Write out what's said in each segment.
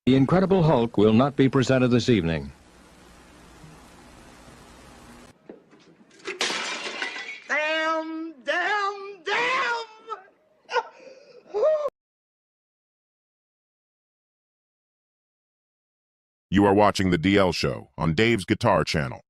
The Incredible Hulk will not be presented this evening. Damn! You are watching The DL Show on Dave's Guitar Channel.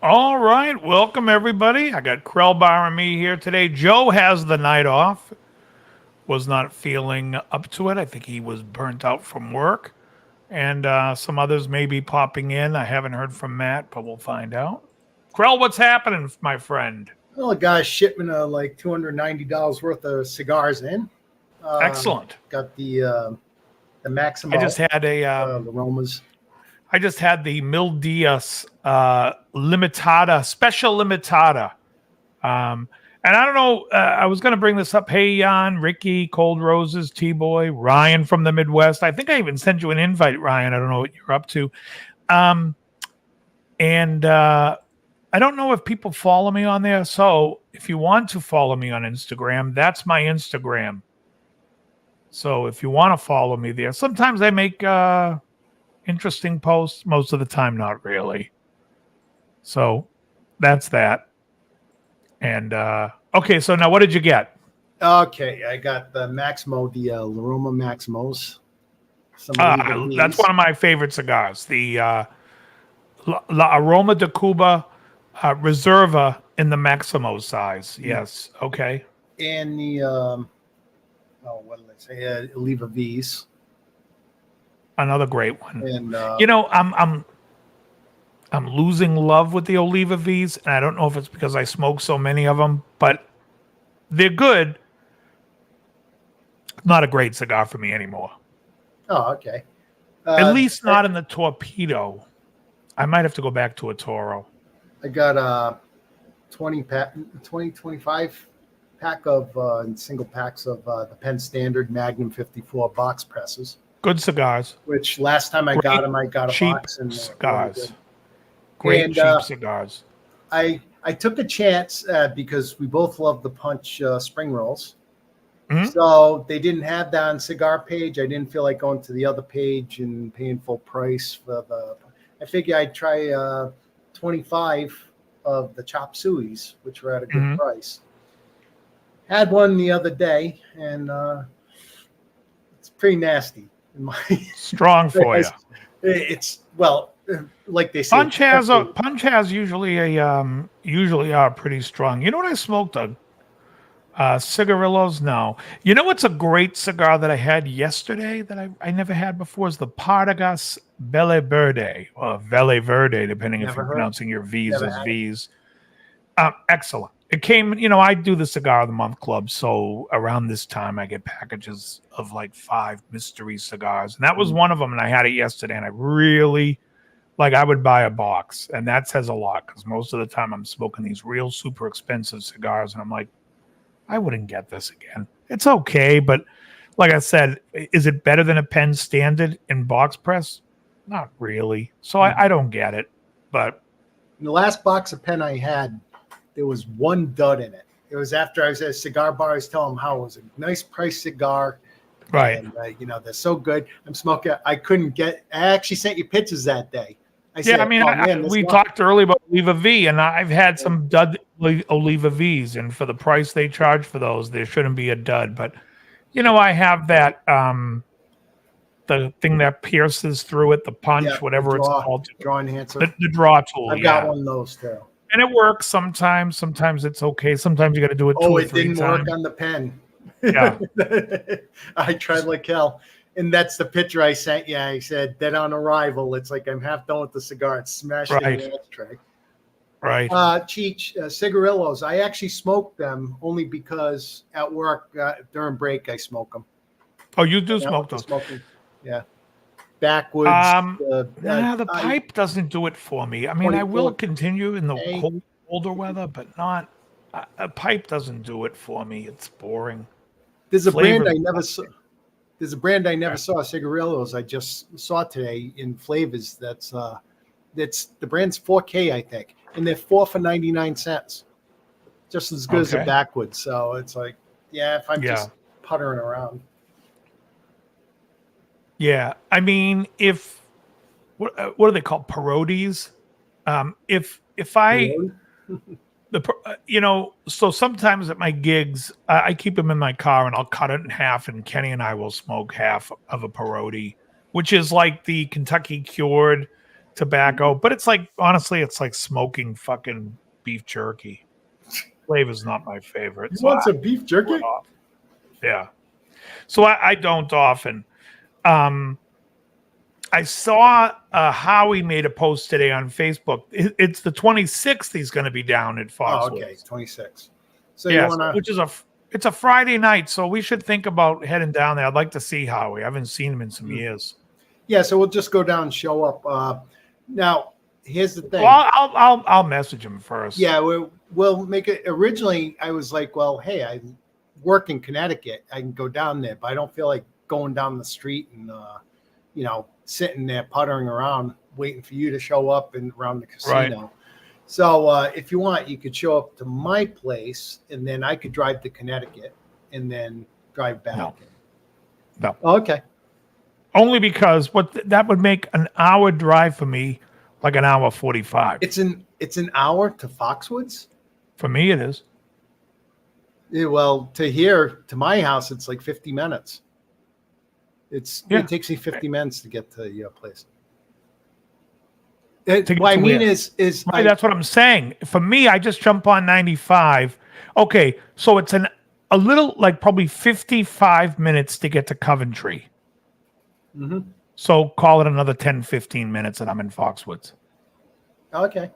All right, welcome everybody. I got Krellbar and me here today. Joe has the night off. Was not feeling up to it. I think he was burnt out from work. And some others may be popping in. I haven't heard from Matt, but we'll find out. Krell, what's happening, my friend? Well, a guy's shipment of like $290 worth of cigars in. Excellent. Got the Maximo. I just had aromas. I just had the Mil Diaz Limitada, Special Limitada. And I don't know, I was going to bring this up. Hey, Jan, Ricky, Cold Roses, T-Boy, Ryan from the Midwest. I think I even sent you an invite, Ryan. I don't know what you're up to. And I don't know if people follow me on there. So if you want to follow me on Instagram, that's my Instagram. So if you want to follow me there, sometimes I make interesting posts. Most of the time, not really. So that's that. And okay, so now what did you get? Okay, I got the Maximo, the Laroma Maximos. That's one of my favorite cigars. The La Aroma de Cuba Reserva in the Maximo size. Yes. Okay. And the what did I say? Oliva V's. Another great one. And I'm losing love with the Oliva V's, and I don't know if it's because I smoke so many of them, but they're good. Not a great cigar for me anymore. Oh, okay. At least not in the Torpedo. I might have to go back to a Toro. I got 25 pack of single packs of the Penn Standard Magnum 54 box presses. Good cigars. Which last time I got them, I got a cheap box and cigars. Really Great cheap cigars. I took a chance because we both love the Punch spring rolls. Mm-hmm. So they didn't have that on Cigar page. I didn't feel like going to the other page and paying full price for the. I figured I'd try 25 of the chop sueys, which were at a good price. Had one the other day, and it's pretty nasty. Strong for you. It's like they say. Punch has usually are pretty strong. You know what I smoked? Cigarillos? No. You know what's a great cigar that I had yesterday that I never had before is the Partagas Belle Verde, or Velle Verde, depending if you're pronouncing your V's as V's. Excellent. It came, I do the Cigar of the Month Club, so around this time I get packages of like 5 mystery cigars, and that was one of them, and I had it yesterday, and I really, I would buy a box, and that says a lot, because most of the time I'm smoking these real super expensive cigars, and I'm like, I wouldn't get this again. It's okay, but like I said, is it better than a Penn Standard in box press? not really. So I don't get it. But In the last box of pen I had, there was one dud in it. It was after I was at a cigar bar. I was telling them how it was a nice price cigar. right. And, they're so good. I'm smoking. I couldn't get. I actually sent you pictures that day. I said, Yeah, I mean, oh, man, we talked earlier about Oliva V, and I've had some dud Oliva Vs, and for the price they charge for those, there shouldn't be a dud. But, I have that, the thing that pierces through it, the punch, whatever it's called. Draw enhancer. The draw tool, I've got one of those, too. And it works sometimes. Sometimes it's okay. Sometimes you got to do it 2 or 3 times. Oh, it didn't work on the pen. Yeah. I tried like hell. And that's the picture I sent you. I said, dead on arrival. It's like I'm half done with the cigar. It's smashed in the ashtray. Right. Cheech, cigarillos. I actually smoked them only because at work during break I smoke them. Oh, you do smoke those? Smoking. Yeah. Backwards. The pipe doesn't do it for me. I mean, I will continue in the colder weather, but not. A pipe doesn't do it for me. It's boring. There's a brand I never saw. There's a brand I never saw, cigarillos. I just saw today in flavors. That's the brand's 4K, I think, and they're 4 for 99 cents, just as good as a backwoods. So it's like, if I'm just puttering around. Yeah, I mean, if what are they called, parodies? If I so sometimes at my gigs, I keep them in my car and I'll cut it in half, and Kenny and I will smoke half of a parodi, which is like the Kentucky cured tobacco. But it's like, honestly, it's like smoking fucking beef jerky. Flavor's not my favorite. You want some beef jerky? Yeah. So I don't often. I saw Howie made a post today on Facebook. It's the 26th. He's going to be down at Foxwoods. Oh, okay, 26. So you wanna... which is it's a Friday night, so we should think about heading down there. I'd like to see Howie. I haven't seen him in some years. Yeah, so we'll just go down and show up. Now, here's the thing. Well, I'll message him first. Yeah, we'll make it. Originally, I was like, well, hey, I work in Connecticut. I can go down there, but I don't feel like going down the street and sitting there puttering around waiting for you to show up and around the casino. Right. So if you want, you could show up to my place and then I could drive to Connecticut and then drive back. No. Oh, okay. Only because that would make an hour drive for me like an hour 45. It's an hour to Foxwoods? For me it is. Yeah, well, to my house it's like 50 minutes. It takes me 50 minutes to get to your place. That's what I'm saying. For me, I just jump on 95. Okay, so it's a little, like probably 55 minutes to get to Coventry. Mm-hmm. So call it another 10, 15 minutes and I'm in Foxwoods. Okay.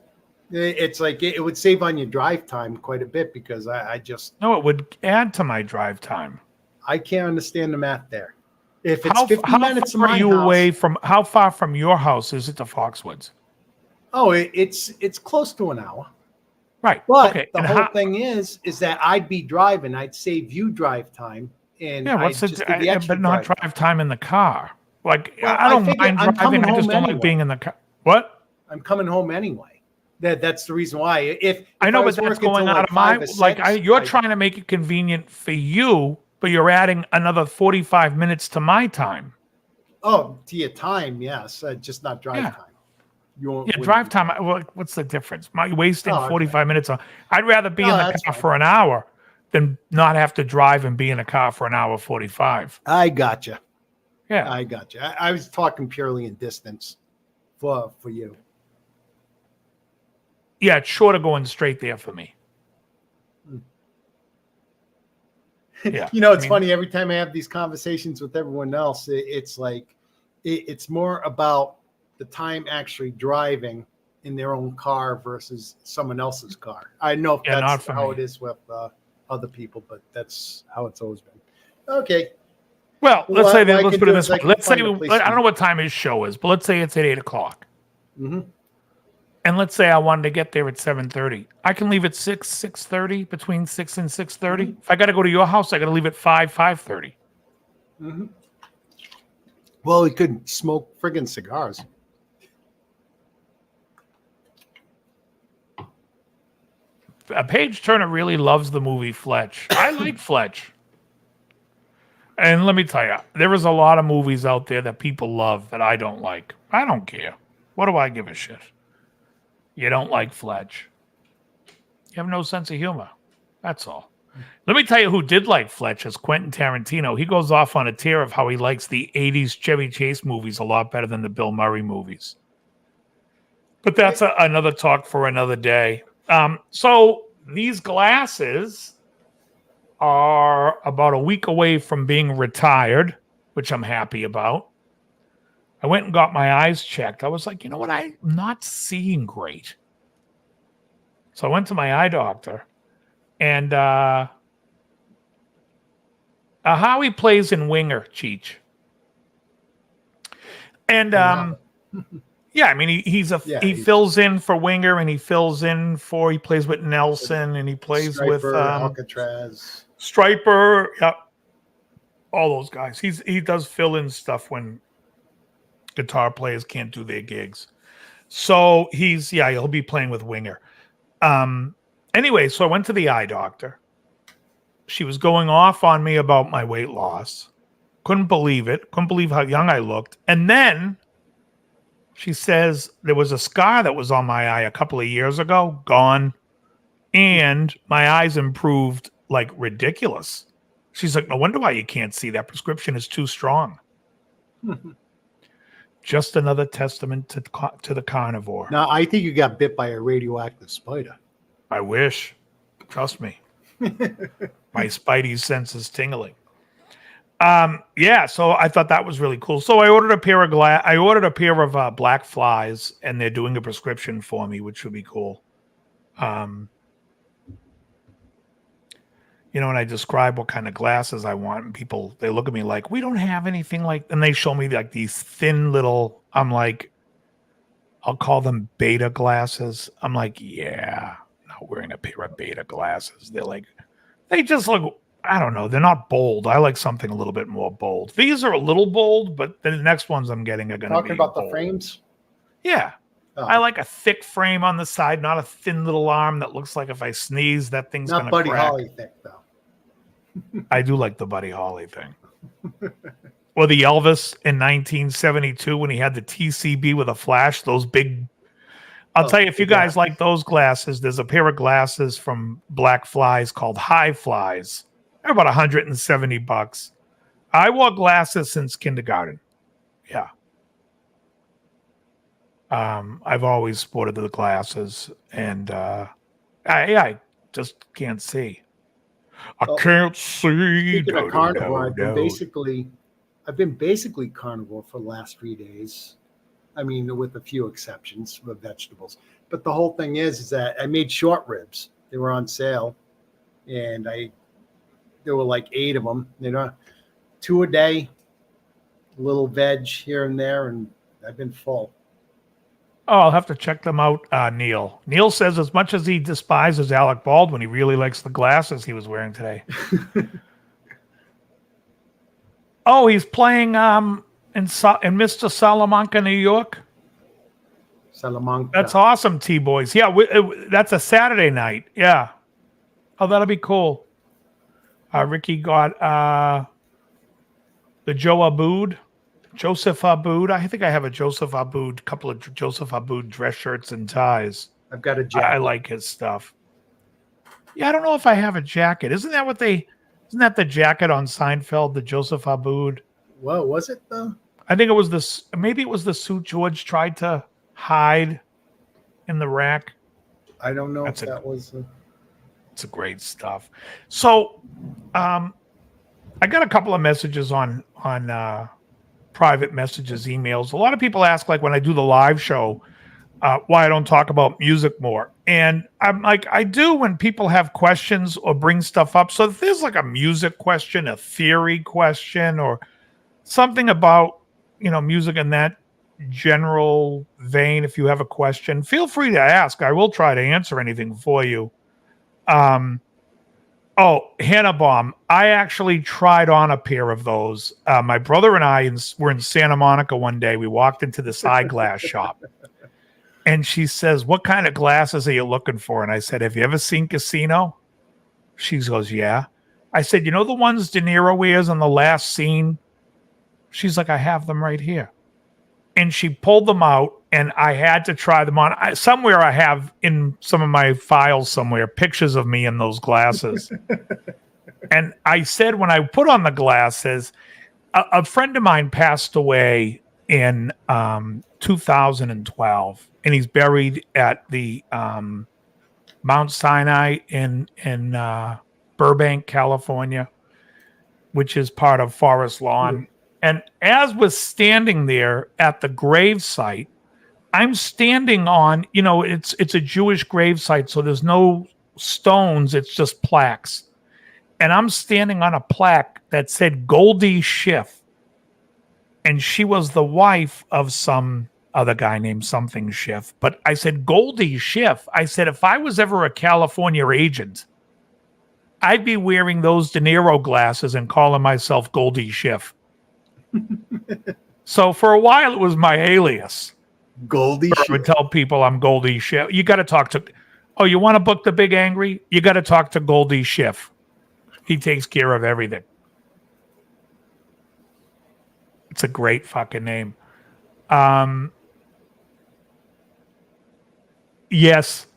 It's like it would save on your drive time quite a bit because I just... No, it would add to my drive time. I can't understand the math there. If it's 50 minutes to my house, how far from your house is it to Foxwoods? Oh, it's close to an hour. Right. But the whole thing is that I'd be driving. I'd save you drive time. And but not drive time in the car. Like, well, I don't mind driving. I just don't like being in the car. What? I'm coming home anyway. That's the reason why. If I know, but that's going out of my... You're trying to make it convenient for you, but you're adding another 45 minutes to my time. Oh, to your time, yes. Just not drive time. Drive time. Well, what's the difference? Am I wasting 45 minutes? I'd rather be in the car for an hour than not have to drive and be in a car for an hour 45. I gotcha. Yeah. I gotcha. I was talking purely in distance for you. Yeah, it's short of going straight there for me. Yeah, it's funny. Every time I have these conversations with everyone else, it's like it's more about the time actually driving in their own car versus someone else's car. I know if that's how it is with other people, but that's how it's always been. Okay. Well, let's put it this way. Let's say I don't know what time his show is, but let's say it's at 8:00. Mm-hmm. And let's say I wanted to get there at 7:30. I can leave at 6:30, between 6 and 6:30. Mm-hmm. If I got to go to your house, I got to leave at 5:30. Mm-hmm. Well, we could smoke friggin' cigars. Paige Turner really loves the movie Fletch. I like Fletch. And let me tell you, there is a lot of movies out there that people love that I don't like. I don't care. What do I give a shit? You don't like Fletch. You have no sense of humor. That's all. Let me tell you who did like Fletch is Quentin Tarantino. He goes off on a tear of how he likes the 80s Chevy Chase movies a lot better than the Bill Murray movies. But that's another talk for another day. So these glasses are about a week away from being retired, which I'm happy about. I went and got my eyes checked. I was like, you know what? I'm not seeing great. So I went to my eye doctor, and Howie plays in Winger, Cheech. And yeah, I mean he fills in for Winger, and he plays with Nelson, and he plays Striper, with Alcatraz, Striper, yeah, all those guys. He does fill in stuff when guitar players can't do their gigs. So he'll be playing with Winger. Anyway, so I went to the eye doctor. She was going off on me about my weight loss. Couldn't believe it. Couldn't believe how young I looked. And then she says there was a scar that was on my eye a couple of years ago, gone, and my eyes improved like ridiculous. She's like, no wonder why you can't see. That prescription is too strong. Just another testament to the carnivore. Now, I think you got bit by a radioactive spider. I wish. Trust me. My spidey sense is tingling. So I thought that was really cool. So I ordered a pair of black flies, and they're doing a prescription for me, which would be cool. When I describe what kind of glasses I want, and they look at me like, we don't have anything like, and they show me like these thin little, I'm like, I'll call them beta glasses. I'm like, yeah, I'm not wearing a pair of beta glasses. They're like, they just look, I don't know. They're not bold. I like something a little bit more bold. These are a little bold, but the next ones I'm getting are going to be talking about bold. The frames. Yeah. Oh. I like a thick frame on the side, not a thin little arm that looks like if I sneeze, that thing's going to crack. Not Buddy Holly thick, though. I do like the Buddy Holly thing. Or the Elvis in 1972 when he had the TCB with a flash, those big. I'll tell you, if you guys like those glasses, there's a pair of glasses from Black Flies called High Flies. They're about $170. I wore glasses since kindergarten. Yeah. I've always sported the glasses, and I just can't see. I can't see. Speaking of carnivore, I've been basically carnivore for the last 3 days. I mean, with a few exceptions of vegetables. But the whole thing is that I made short ribs. They were on sale, and there were like 8 of them. 2 a day, a little veg here and there, and I've been full. Oh, I'll have to check them out, Neil. Neil says as much as he despises Alec Baldwin, he really likes the glasses he was wearing today. Oh, he's playing in Mr. Salamanca, New York. Salamanca. That's awesome, T-Boys. Yeah, that's a Saturday night. Yeah. Oh, that'll be cool. Ricky got the Joseph Abboud. I think I have a Joseph Abboud, couple of Joseph Abboud dress shirts and ties. I've got a jacket. I like his stuff. Yeah, I don't know if I have a jacket. Isn't that the jacket on Seinfeld, the Joseph Abboud? Well, was it though? I think it was maybe it was the suit George tried to hide in the rack. I don't know if that was. It's a great stuff. So, I got a couple of messages on private messages, emails. A lot of people ask, like when I do the live show, why I don't talk about music more. And I'm like, I do when people have questions or bring stuff up. So if there's like a music question, a theory question, or something about, music in that general vein, if you have a question, feel free to ask. I will try to answer anything for you. Hannah Bomb. I actually tried on a pair of those. My brother and I were in Santa Monica one day. We walked into this eyeglass shop. And she says, "What kind of glasses are you looking for?" And I said, "Have you ever seen Casino?" She goes, "Yeah." I said, "You know the ones De Niro wears on the last scene?" She's like, "I have them right here." And she pulled them out, and I had to try them on. Somewhere I have in some of my files somewhere pictures of me in those glasses. And I said when I put on the glasses, a friend of mine passed away in 2012, and he's buried at the Mount Sinai in Burbank, California, which is part of Forest Lawn. And as we're standing there at the grave site, I'm standing on, it's a Jewish grave site, so there's no stones, it's just plaques. And I'm standing on a plaque that said Goldie Schiff. And she was the wife of some other guy named something Schiff. But I said, Goldie Schiff. I said, if I was ever a California agent, I'd be wearing those De Niro glasses and calling myself Goldie Schiff. So for a while, it was my alias. Goldie I Schiff. would tell people I'm Goldie Schiff. You got to talk to, you want to book the Big Angry? You got to talk to Goldie Schiff. He takes care of everything. It's a great fucking name. Yes.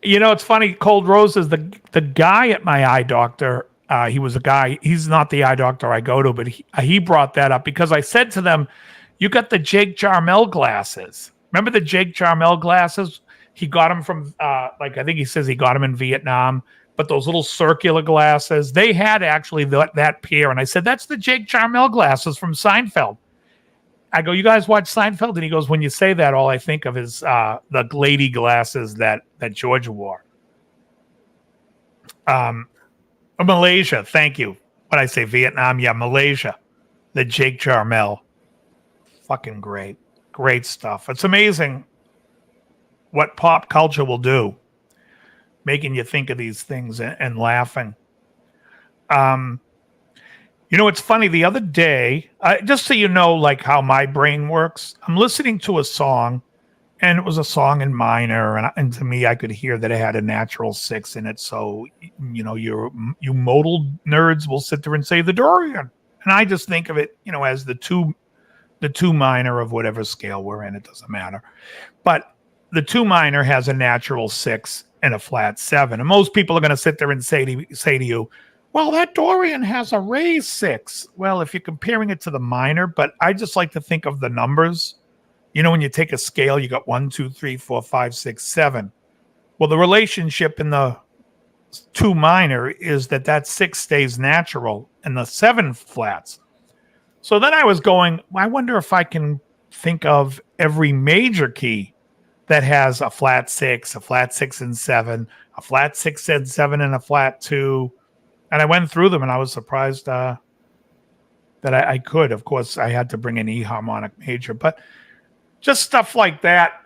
It's funny. Cold Roses, the guy at my eye doctor, he was a guy. He's not the eye doctor I go to, but he brought that up because I said to them, you got the Jake Jarmel glasses. Remember the Jake Jarmel glasses? He got them from, I think he says he got them in Vietnam. But those little circular glasses, they had actually that pair. And I said, that's the Jake Jarmel glasses from Seinfeld. I go, you guys watch Seinfeld? And he goes, when you say that, all I think of is the lady glasses that George wore. Malaysia, thank you. What I say, Vietnam? Yeah, Malaysia. The Jake Jarmel. Fucking great. Great stuff. It's amazing what pop culture will do, making you think of these things and laughing. It's funny. The other day, just so you know, like how my brain works, I'm listening to a song, and it was a song in minor, and to me, I could hear that it had a natural 6 in it. So, you modal nerds will sit there and say the Dorian, and I just think of it, as the two minor of whatever scale we're in. It doesn't matter, but the 2 minor has a natural 6 and a flat 7, and most people are going to sit there and say to you, well, that Dorian has a raised 6. Well, if you're comparing it to the minor, but I just like to think of the numbers. When you take a scale, you got 1, 2, 3, 4, 5, 6, 7. Well, the relationship in the 2 minor is that 6 stays natural and the 7 flats. So then I was going, I wonder if I can think of every major key that has a flat 6, a flat 6 and 7, a flat 6 and 7, and a flat 2. And I went through them, and I was surprised that I could. Of course, I had to bring an E harmonic major, but just stuff like that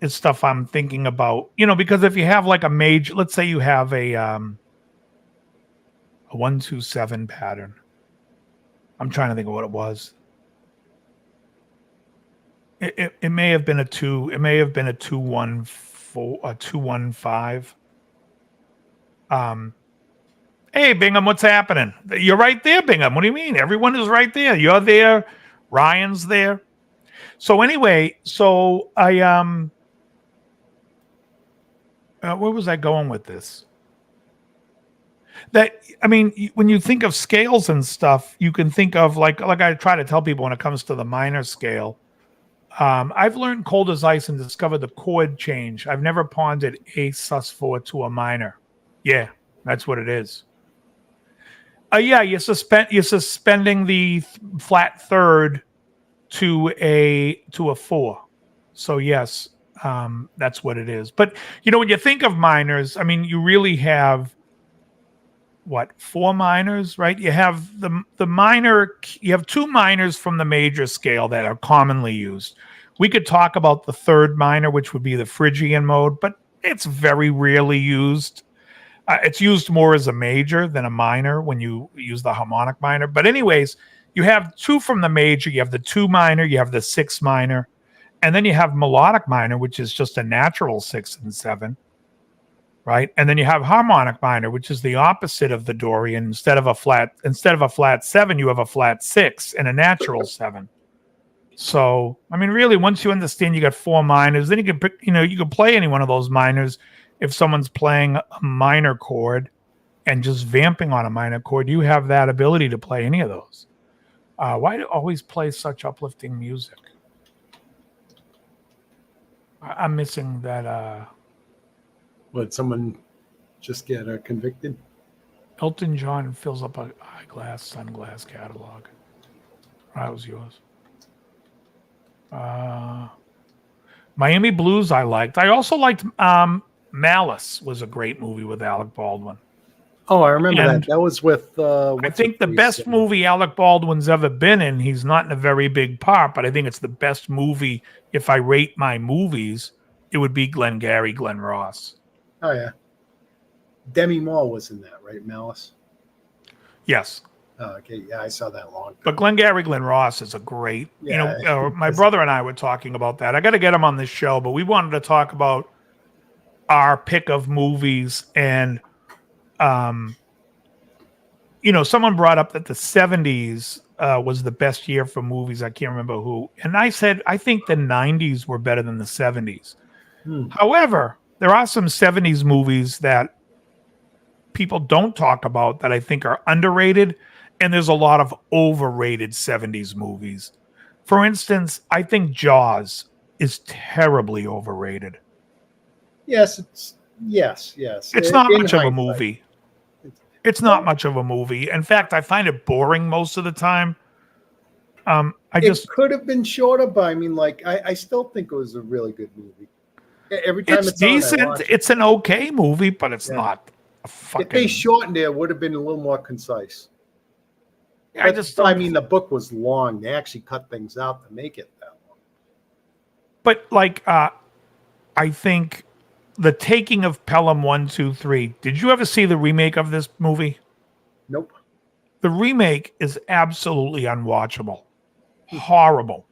is stuff I'm thinking about. Because if you have like a major, let's say you have a 1-2-7 pattern. I'm trying to think of what it was. It may have been a 2. It may have been a 2-1-4, a 2-1-5. Hey, Bingham, what's happening? You're right there, Bingham. What do you mean? Everyone is right there. You're there. Ryan's there. So anyway, I where was I going with this? When you think of scales and stuff, you can think of like I try to tell people when it comes to the minor scale. I've learned cold as ice and discovered the chord change. I've never pondered a sus4 to a minor. Yeah, that's what it is. You're suspending the flat third to a 4. So yes, that's what it is. But when you think of minors, you really have 4 minors, right? You have the minor. You have 2 minors from the major scale that are commonly used. We could talk about the 3rd minor, which would be the Phrygian mode, but it's very rarely used. It's used more as a major than a minor when you use the harmonic minor. But anyways, you have 2 from the major. You have the 2 minor. You have the 6 minor. And then you have melodic minor, which is just a natural 6 and 7, right? And then you have harmonic minor, which is the opposite of the Dorian. Instead of a flat 7, you have a flat 6 and a natural 7. So, I mean, really, once you understand you got 4 minors, then you can pick, you can play any one of those minors. If someone's playing a minor chord and just vamping on a minor chord, you have that ability to play any of those. Why do you always play such uplifting music? I'm missing that. Would someone just get convicted? Elton John fills up a eyeglass, sunglass catalog. That was yours. Miami Blues I liked. I also liked Malice was a great movie with Alec Baldwin. Oh, I remember that. That was with... I think the best movie Alec Baldwin's ever been in, he's not in a very big part, but I think it's the best movie. If I rate my movies, it would be Glengarry Glen Ross. Oh, yeah. Demi Moore was in that, right? Malice? Yes. Oh, okay, yeah, I saw that long ago. But Glengarry Glen Ross is a great, my brother and I were talking about that. I got to get him on this show, but we wanted to talk about our pick of movies. And, someone brought up that the 70s was the best year for movies. I can't remember who. And I said, I think the 90s were better than the 70s. However, there are some 70s movies that people don't talk about that I think are underrated. And there's a lot of overrated 70s movies. For instance, I think Jaws is terribly overrated. Yes. It's not much of a movie. It's not much of a movie. In fact, I find it boring most of the time. It could have been shorter, but I mean, I still think it was a really good movie. Every time it's decent. It's an okay movie, but it's not a fucking... If they shortened it would have been a little more concise. Yeah, I mean, the book was long. They actually cut things out to make it that long. But I think The Taking of Pelham 1, 2, 3. Did you ever see the remake of this movie? Nope. The remake is absolutely unwatchable. Horrible.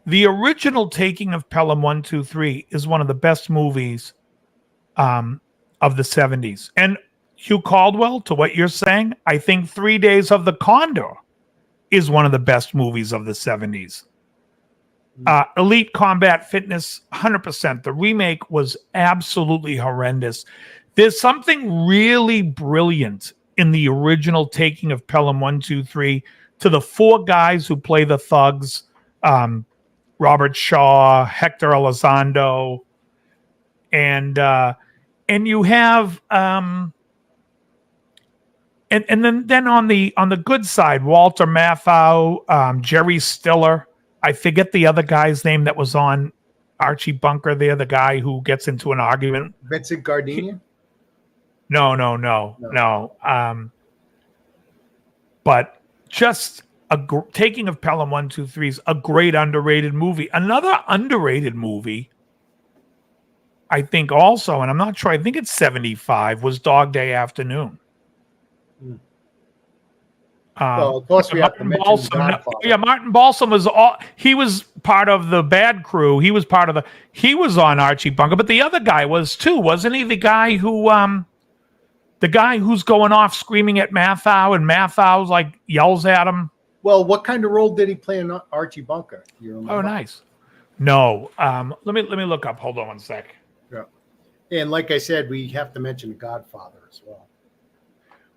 The original Taking of Pelham 1, 2, 3 is one of the best movies of the 70s. And Hugh Caldwell, to what you're saying, I think 3 Days of the Condor is one of the best movies of the 70s. Elite Combat Fitness, 100%. The remake was absolutely horrendous. There's something really brilliant in the original Taking of Pelham 1, 2, 3 to the 4 guys who play the thugs, Robert Shaw, Hector Elizondo, and you have and then on the good side, Walter Matthau, Jerry Stiller. I forget the other guy's name that was on Archie Bunker there, the guy who gets into an argument. Vincent Gardenia? No. But just Taking of Pelham 1, 2, 3 is a great underrated movie. Another underrated movie, I think also, and I'm not sure, I think it's 75, was Dog Day Afternoon. Well, of course, we have to mention Godfather. Yeah, Martin Balsam he was part of the bad crew. He was on Archie Bunker, but the other guy was too, wasn't he? The guy who's going off screaming at Matthau, and Matthau yells at him. Well, what kind of role did he play in Archie Bunker? Do you remember? Oh, nice. No, let me look up. Hold on one sec. Yeah, and like I said, we have to mention The Godfather as well.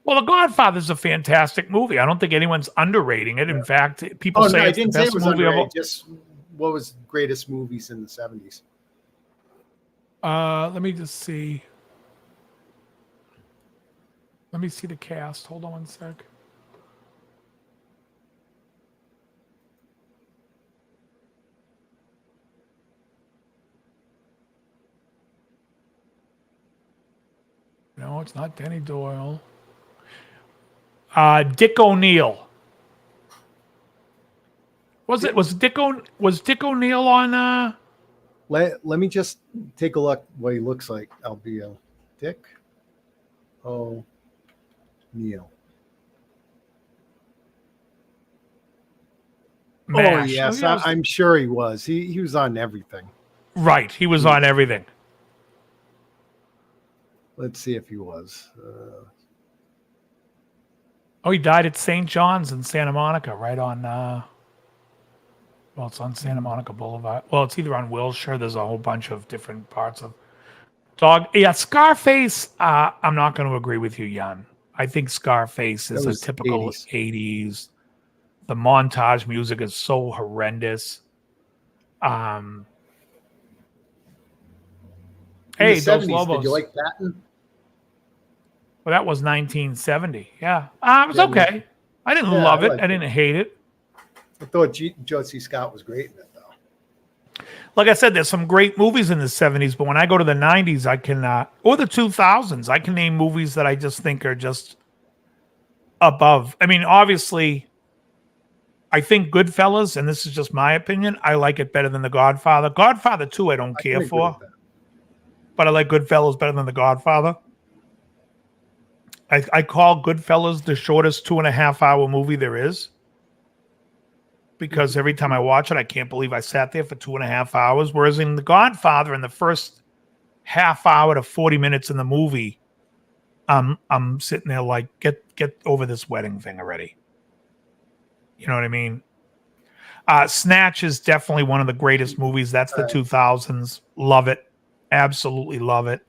Well, The Godfather is a fantastic movie. I don't think anyone's underrating it. In fact, people say it's the best movie of all. Just what was the greatest movies in the 70s? Let me just see. Let me see the cast. Hold on one sec. No, it's not Danny Doyle. Dick O'Neill. Was Dick O'Neill on Let me just take a look what he looks like. Dick O'Neill. Oh MASH. yes, yeah, I'm sure he was. He was on everything. right. He was on everything. Let's see if he was. Oh, he died at St. John's in Santa Monica, right on. Well, it's on Santa Monica Boulevard. Well, it's either on Wilshire. There's a whole bunch of different parts of Dog. Yeah, Scarface. I'm not going to agree with you, Jan. I think Scarface is a typical 80s. The montage music is so horrendous. Hey, the Dos 70s, Lobos. did you like Patton? Well, that was 1970. Yeah, it was okay. I didn't love it. I didn't hate it. I thought Joe C. Scott was great in it, though. Like I said, there's some great movies in the 70s, but when I go to the 90s, I can, or the 2000s, I can name movies that I just think are just above. I mean, obviously, I think Goodfellas, and this is just my opinion, I like it better than The Godfather. Godfather 2, I don't care for, but I like Goodfellas better than The Godfather. I call Goodfellas the shortest 2.5-hour movie there is. Because every time I watch it, I can't believe I sat there for 2.5 hours. Whereas in The Godfather, in the first half hour to 40 minutes in the movie, I'm sitting there like, get over this wedding thing already. You know what I mean? Snatch is definitely one of the greatest movies. That's the 2000s. Love it. Absolutely love it.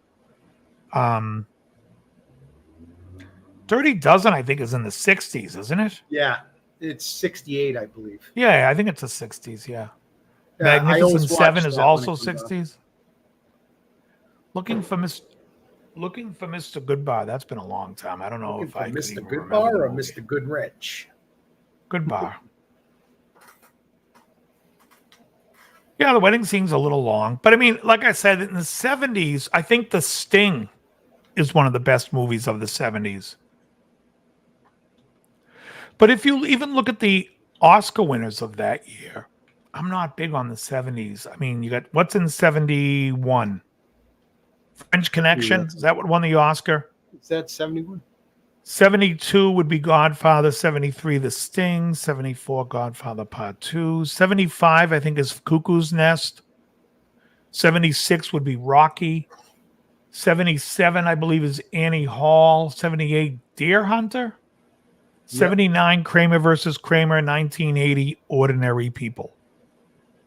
Dirty Dozen, I think, is in the 60s, isn't it? Yeah. It's 68, I believe. Yeah, I think it's the 60s, yeah. Magnificent Seven is also 60s. Looking for Mr. Goodbar. That's been a long time. I don't know if I could even remember Mr. Goodbar or Mr. Goodrich. Goodbar. Yeah, the wedding scene's a little long. But I mean, like I said, in the 70s, I think The Sting is one of the best movies of the 70s. But if you even look at the Oscar winners of that year, I'm not big on the 70s. I mean, you got what's in 71? French Connection. Is that what won the Oscar? Is that 71? 72 would be Godfather. 73, The Sting. 74, Godfather Part 2. 75, I think, is Cuckoo's Nest. 76 would be Rocky. 77, I believe, is Annie Hall. 78, Deer Hunter. 79, Kramer versus Kramer. 1980, Ordinary People.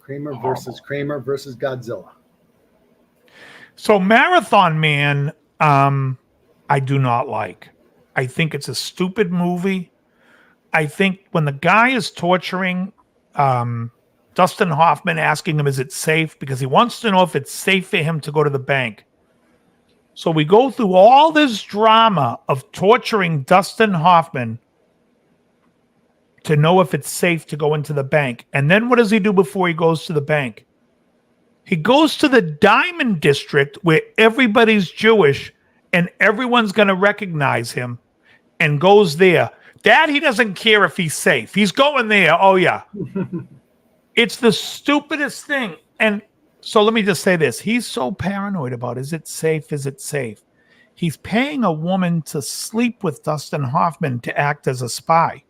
Kramer versus Godzilla. So Marathon Man, I do not like. I think it's a stupid movie. I think when the guy is torturing Dustin Hoffman, asking him, is it safe? Because he wants to know if it's safe for him to go to the bank. So we go through all this drama of torturing Dustin Hoffman to know if it's safe to go into the bank. And then what does he do before he goes to the bank? He goes to the Diamond District where everybody's Jewish and everyone's going to recognize him and goes there. Dad, he doesn't care if he's safe. He's going there. Oh, yeah. It's the stupidest thing. And so let me just say this. He's so paranoid about, is it safe? Is it safe? He's paying a woman to sleep with Dustin Hoffman to act as a spy.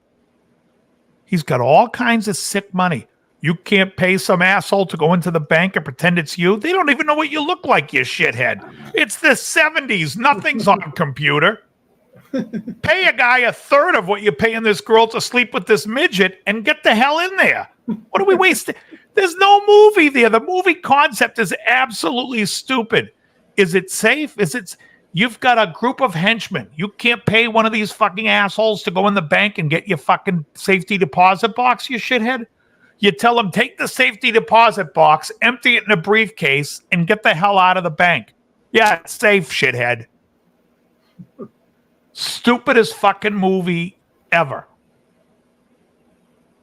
He's got all kinds of sick money. You can't pay some asshole to go into the bank and pretend it's you. They don't even know what you look like, you shithead. It's the 70s. Nothing's on a computer. Pay a guy a third of what you're paying this girl to sleep with this midget and get the hell in there. What are we wasting? There's no movie there. The movie concept is absolutely stupid. Is it safe? You've got a group of henchmen. You can't pay one of these fucking assholes to go in the bank and get your fucking safety deposit box, you shithead. You tell them, take the safety deposit box, empty it in a briefcase, and get the hell out of the bank. Yeah, it's safe, shithead. Stupidest fucking movie ever.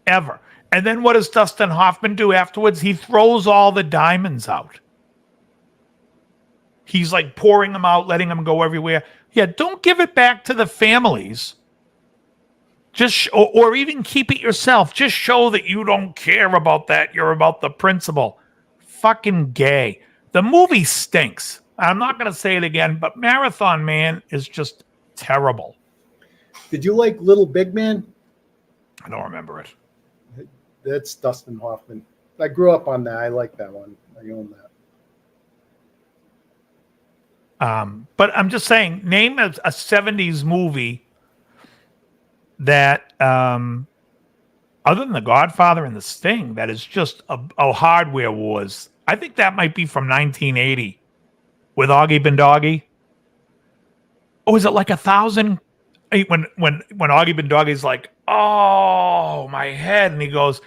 Ever. And then what does Dustin Hoffman do afterwards? He throws all the diamonds out. He's like pouring them out, letting them go everywhere. Yeah, don't give it back to the families. Just or even keep it yourself. Just show that you don't care about that. You're about the principle. Fucking gay. The movie stinks. I'm not going to say it again, but Marathon Man is just terrible. Did you like Little Big Man? I don't remember it. That's Dustin Hoffman. I grew up on that. I like that one. I own that. But I'm just saying, name a 70s movie that, other than The Godfather and The Sting, that is just a hardware wars. I think that might be from 1980 with Augie Bendoggy. Oh, is it like 1,000? When Augie Bendoggy's like, oh, my head. And he goes,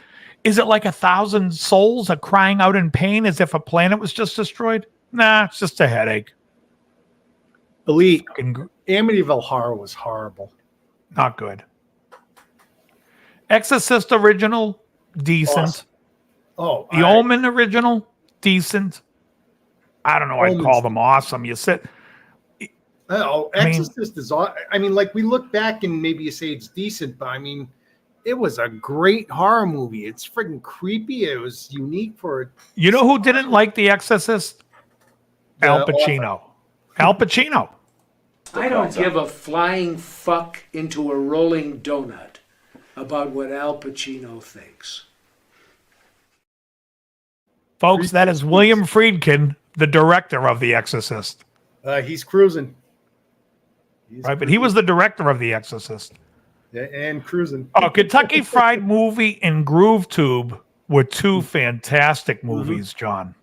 is it like 1,000 souls are crying out in pain as if a planet was just destroyed? Nah, it's just a headache. Elite. Amityville Horror was horrible. Not good. Exorcist original, decent. Awesome. Oh, the Omen original, decent. I don't know. I'd call them awesome. You said. Oh, Exorcist is awesome. I mean, like we look back and maybe you say it's decent, but I mean, it was a great horror movie. It's freaking creepy. It was unique for it. You know who didn't like The Exorcist? Al Pacino. Al Pacino. I don't give a flying fuck into a rolling donut about what Al Pacino thinks. Folks, that is William Friedkin, the director of The Exorcist. He's cruising. Right, but he was the director of The Exorcist. Yeah, and cruising. Oh, Kentucky Fried Movie and Groove Tube were two fantastic movies, John.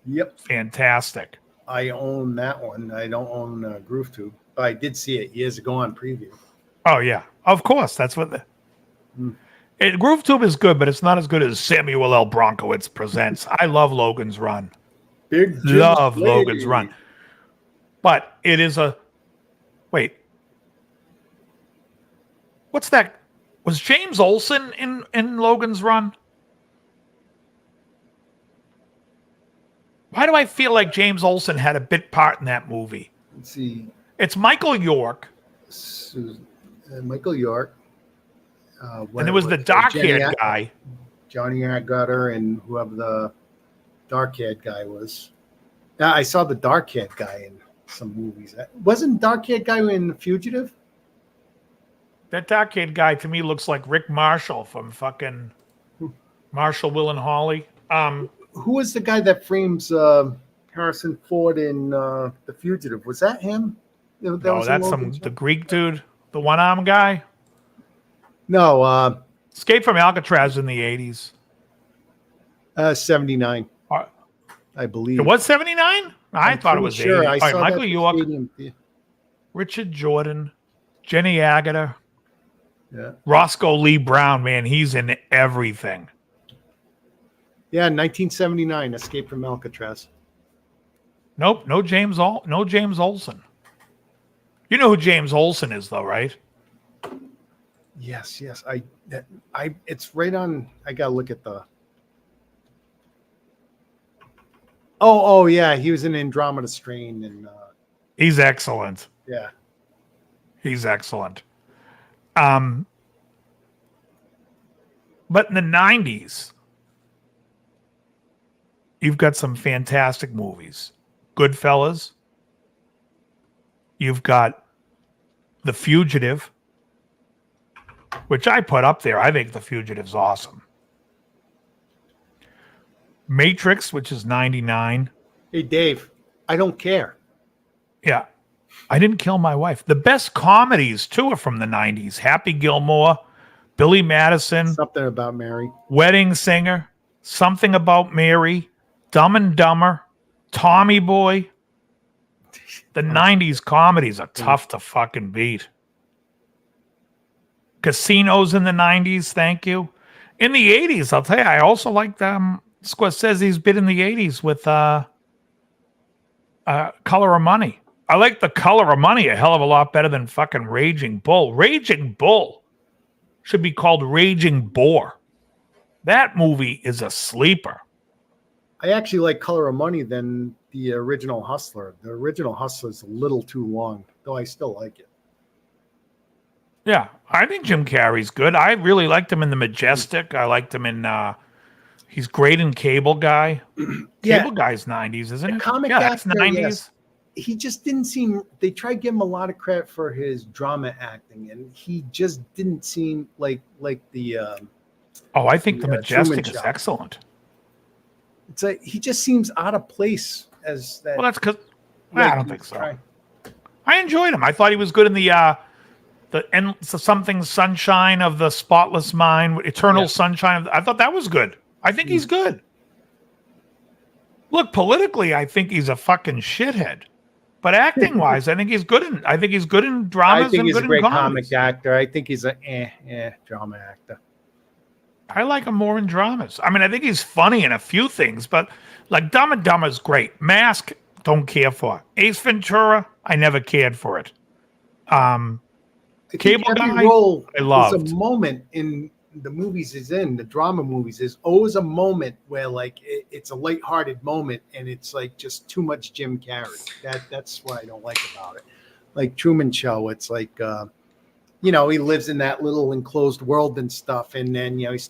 Yep. Fantastic. I own that one. I don't own Groove Tube. But I did see it years ago on preview. Oh, yeah. Of course. That's what Groove Tube is good, but it's not as good as Samuel L. Bronkowitz presents. I love Logan's Run. Love Logan's Run. But it is a... Wait. What's that? Was James Olsen in Logan's Run? Why do I feel like James Olsen had a bit part in that movie? Let's see. It's Michael York. Michael York. And there was the dark-haired guy. Johnny Gutter and whoever the dark-haired guy was. Yeah, I saw the dark-haired guy in some movies. Wasn't dark-haired guy in The Fugitive? That dark-haired guy to me looks like Rick Marshall from fucking Marshall, Will and Hawley. Who was the guy that frames Harrison Ford in The Fugitive? Was that him? No, that's the Greek dude, the one-arm guy. No. Escape from Alcatraz in the 80s. 79. I believe. It was 79? I thought it was sure. 80. I saw Michael that York, stadium. Richard Jordan, Jenny Agutter, yeah. Roscoe Lee Brown, man, he's in everything. Yeah, 1979, Escape from Alcatraz. Nope, no James Olsen. You know who James Olsen is, though, right? Yes. It's right on. I gotta look at the. Oh, yeah, he was in Andromeda Strain, and he's excellent. Yeah, he's excellent. But in the 90s, you've got some fantastic movies. Goodfellas. You've got The Fugitive, which I put up there. I think The Fugitive's awesome. Matrix, which is 99. Hey, Dave, I don't care. Yeah. I Didn't Kill My Wife. The best comedies, too, are from the 90s. Happy Gilmore, Billy Madison. Something About Mary. Wedding Singer, Something About Mary, Dumb and Dumber, Tommy Boy. The 90s comedies are tough to fucking beat. Casinos in the 90s, thank you. In the 80s, I'll tell you, I also liked Scorsese's bit in the 80s with Color of Money. I like The Color of Money a hell of a lot better than fucking Raging Bull. Raging Bull should be called Raging Boar. That movie is a sleeper. I actually like Color of Money than the original Hustler. The original Hustler is a little too long, though I still like it. Yeah, I think Jim Carrey's good. I really liked him in The Majestic. I liked him in... he's great in Cable Guy. Cable Guy's 90s, isn't it? Comic actor, 90s. Yes. He just didn't seem... They tried to give him a lot of credit for his drama acting, and he just didn't seem like the Oh, I think the Truman Majestic is Show. excellent. It's like he just seems out of place as that. Well, that's because like I don't he's think so. trying- I enjoyed him. I thought he was good in the something sunshine of the spotless mind, eternal sunshine. I thought that was good. I think he's good. Look, politically, I think he's a fucking shithead. But acting wise, I think he's good in. I think he's good in dramas. I think he's and a good great in comedies. comic actor. I think he's a drama actor. I like him more in dramas. I mean, I think he's funny in a few things, but like Dumb and Dumber is great. Mask, don't care for. Ace Ventura, I never cared for it. I think Cable every Guy, role I loved. is a moment in the movies he's in, the drama movies. There's always a moment where like it's a lighthearted moment, and it's like just too much Jim Carrey. That's what I don't like about it. Like Truman Show, it's like he lives in that little enclosed world and stuff, and then he's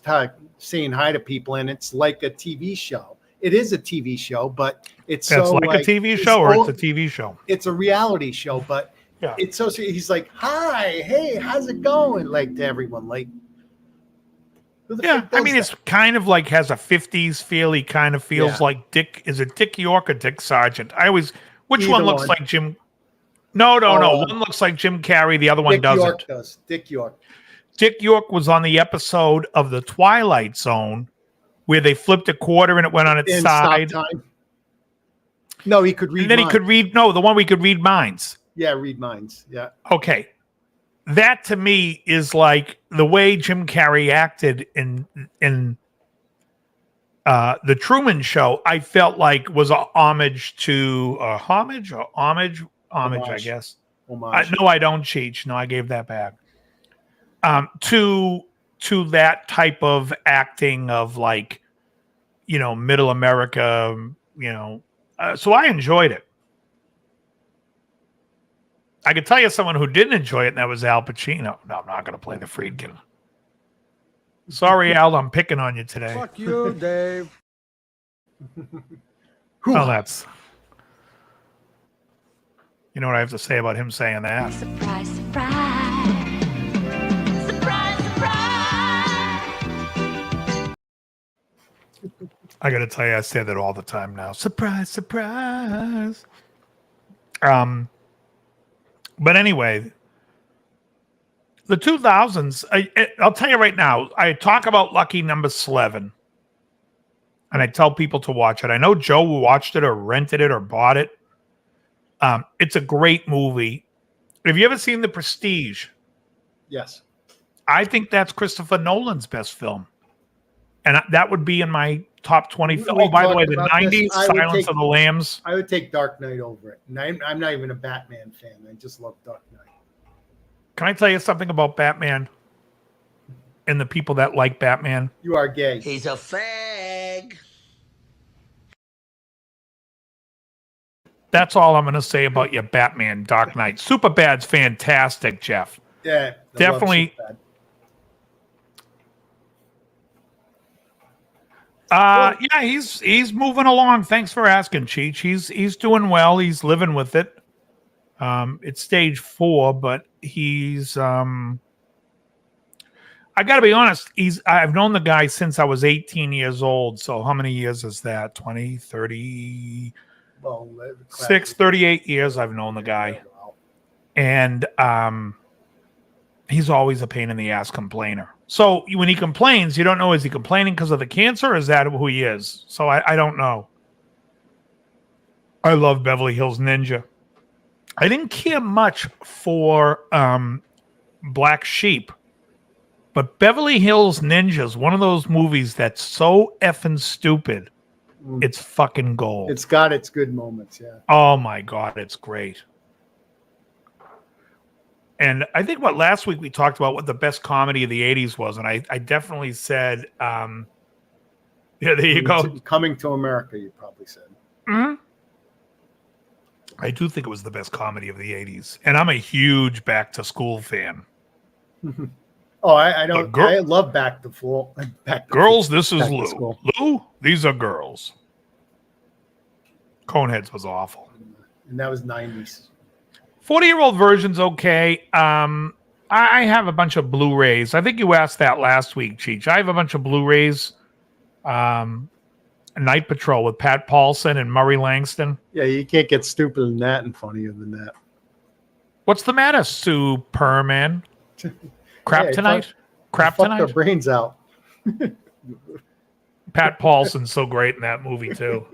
saying hi to people, and it's like a TV show. It is a TV show, but it's That's so like a TV show, or it's a TV show. It's a reality show, but Yeah. it's so he's like, "Hi, hey, how's it going?" Like to everyone, like. Who the Yeah, fuck I does mean, that? it's kind of like has a 50s feel. He kind of feels Yeah. like Dick. Is it Dick York or Dick Sargent? Which Either one looks one. like Jim? No. One looks like Jim Carrey. The other one Dick doesn't. York does. Dick York. Dick York was on the episode of The Twilight Zone where they flipped a quarter and it went on its And side. stop time. No, he could read. And then he minds. could read. No, the one we could read minds. Yeah, read minds. Yeah. Okay. That to me is like the way Jim Carrey acted in the Truman Show. I felt like was a homage to homage, I guess. Homage. No, I don't, Cheech. No, I gave that back. To that type of acting of like, middle America, so I enjoyed it. I could tell you someone who didn't enjoy it, and that was Al Pacino. No, I'm not going to play the Friedkin. Sorry, Al, I'm picking on you today. Fuck you, Dave. Oh, that's... You know what I have to say about him saying that? Surprise, surprise. Surprise, surprise. I got to tell you, I say that all the time now. Surprise, surprise. But anyway, the 2000s, I'll tell you right now, I talk about Lucky Number 11, and I tell people to watch it. I know Joe watched it or rented it or bought it. It's a great movie. Have you ever seen The Prestige? Yes. I think that's Christopher Nolan's best film. And that would be in my top 20. Oh, by the way, the 90s, Silence of the Lambs. I would take Dark Knight over it. And I'm not even a Batman fan. I just love Dark Knight. Can I tell you something about Batman and the people that like Batman? You are gay. He's a fag. That's all I'm going to say about your Batman Dark Knight. Superbad's fantastic, Jeff. Yeah. I Definitely. love Superbad. Yeah, he's moving along. Thanks for asking, Cheech. He's doing well. He's living with it. It's stage 4, but he's I gotta be honest, I've known the guy since I was 18 years old. So how many years is that? 20, 30, Well, 38 years I've known the guy. And he's always a pain in the ass complainer. So when he complains, you don't know, is he complaining because of the cancer or is that who he is? So I don't know. I love Beverly Hills Ninja. I didn't care much for Black Sheep, but Beverly Hills Ninja is one of those movies that's so effing stupid. It's fucking gold. It's got its good moments, yeah. Oh my God, it's great. And I think last week we talked about what the best comedy of the 80s was, and I definitely said, yeah, there you go. Coming to America, you probably said. Mm-hmm. I do think it was the best comedy of the 80s. And I'm a huge Back to School fan. Oh, I don't. Girl, I love Back to School. Girls, this is Back to Lou. School. Lou, these are girls. Coneheads was awful. And that was 90s. 40-year-old version's okay. I have a bunch of Blu-rays. I think you asked that last week, Cheech. I have a bunch of Blu-rays. Night Patrol with Pat Paulson and Murray Langston. Yeah, you can't get stupider than that and funnier than that. What's the matter, Superman? Crap Yeah, tonight? Crap fuck tonight? their brains out. Pat Paulson's so great in that movie, too.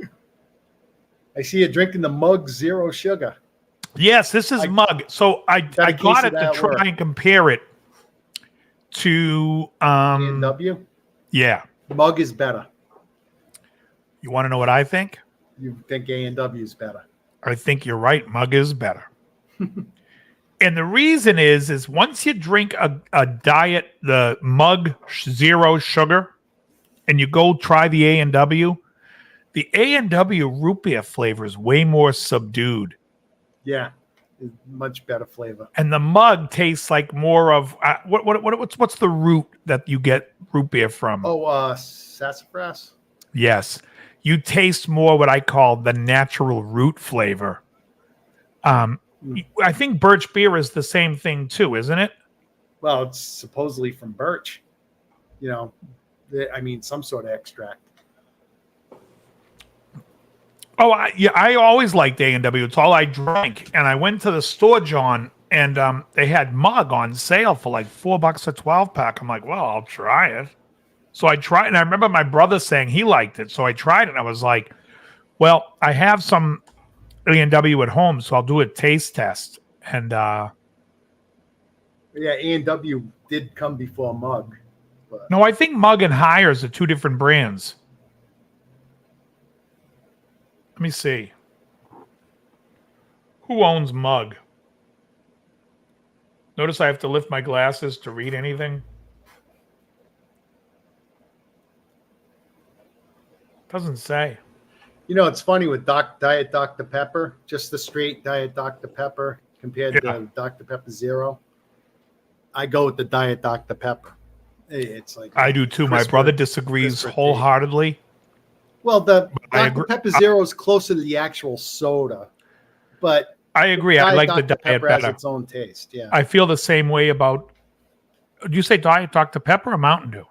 I see you drinking the Mug Zero Sugar. Yes, this is Mug. So I got a case got of it to that try work. and compare it to A&W? yeah. Mug is better. You want to know what I think? You think A&W is better. I think you're right. Mug is better. And the reason is once you drink a diet, the Mug Zero Sugar, and you go try the A&W, the A&W root beer flavor is way more subdued. Yeah, it's much better flavor. And the Mug tastes like more of what's the root that you get root beer from? Oh, sassafras? Yes. You taste more what I call the natural root flavor. I think birch beer is the same thing too, isn't it? Well, it's supposedly from birch. You know, some sort of extract. Oh, I always liked A&W. It's all I drank. And I went to the store, John, and they had Mug on sale for like $4 a 12-pack. I'm like, well, I'll try it. So I tried, and I remember my brother saying he liked it. So I tried it, and I was like, well, I have some A&W at home, so I'll do a taste test. And Yeah, A&W did come before Mug. But no, I think Mug and Hires are two different brands. Let me see. Who owns Mug? Notice I have to lift my glasses to read anything. Doesn't say. you know, it's funny with Diet Dr. Pepper, just the straight Diet Dr. Pepper compared to Dr. Pepper Zero. I go with the Diet Dr. Pepper. It's like I do too. My brother disagrees wholeheartedly. Well, the I Dr. agree. Pepper Zero is closer to the actual soda, but I agree. I like the Dr. Diet Pepper has better. its own taste. Yeah, I feel the same way about. Do you say Diet Dr. Pepper or Mountain Dew?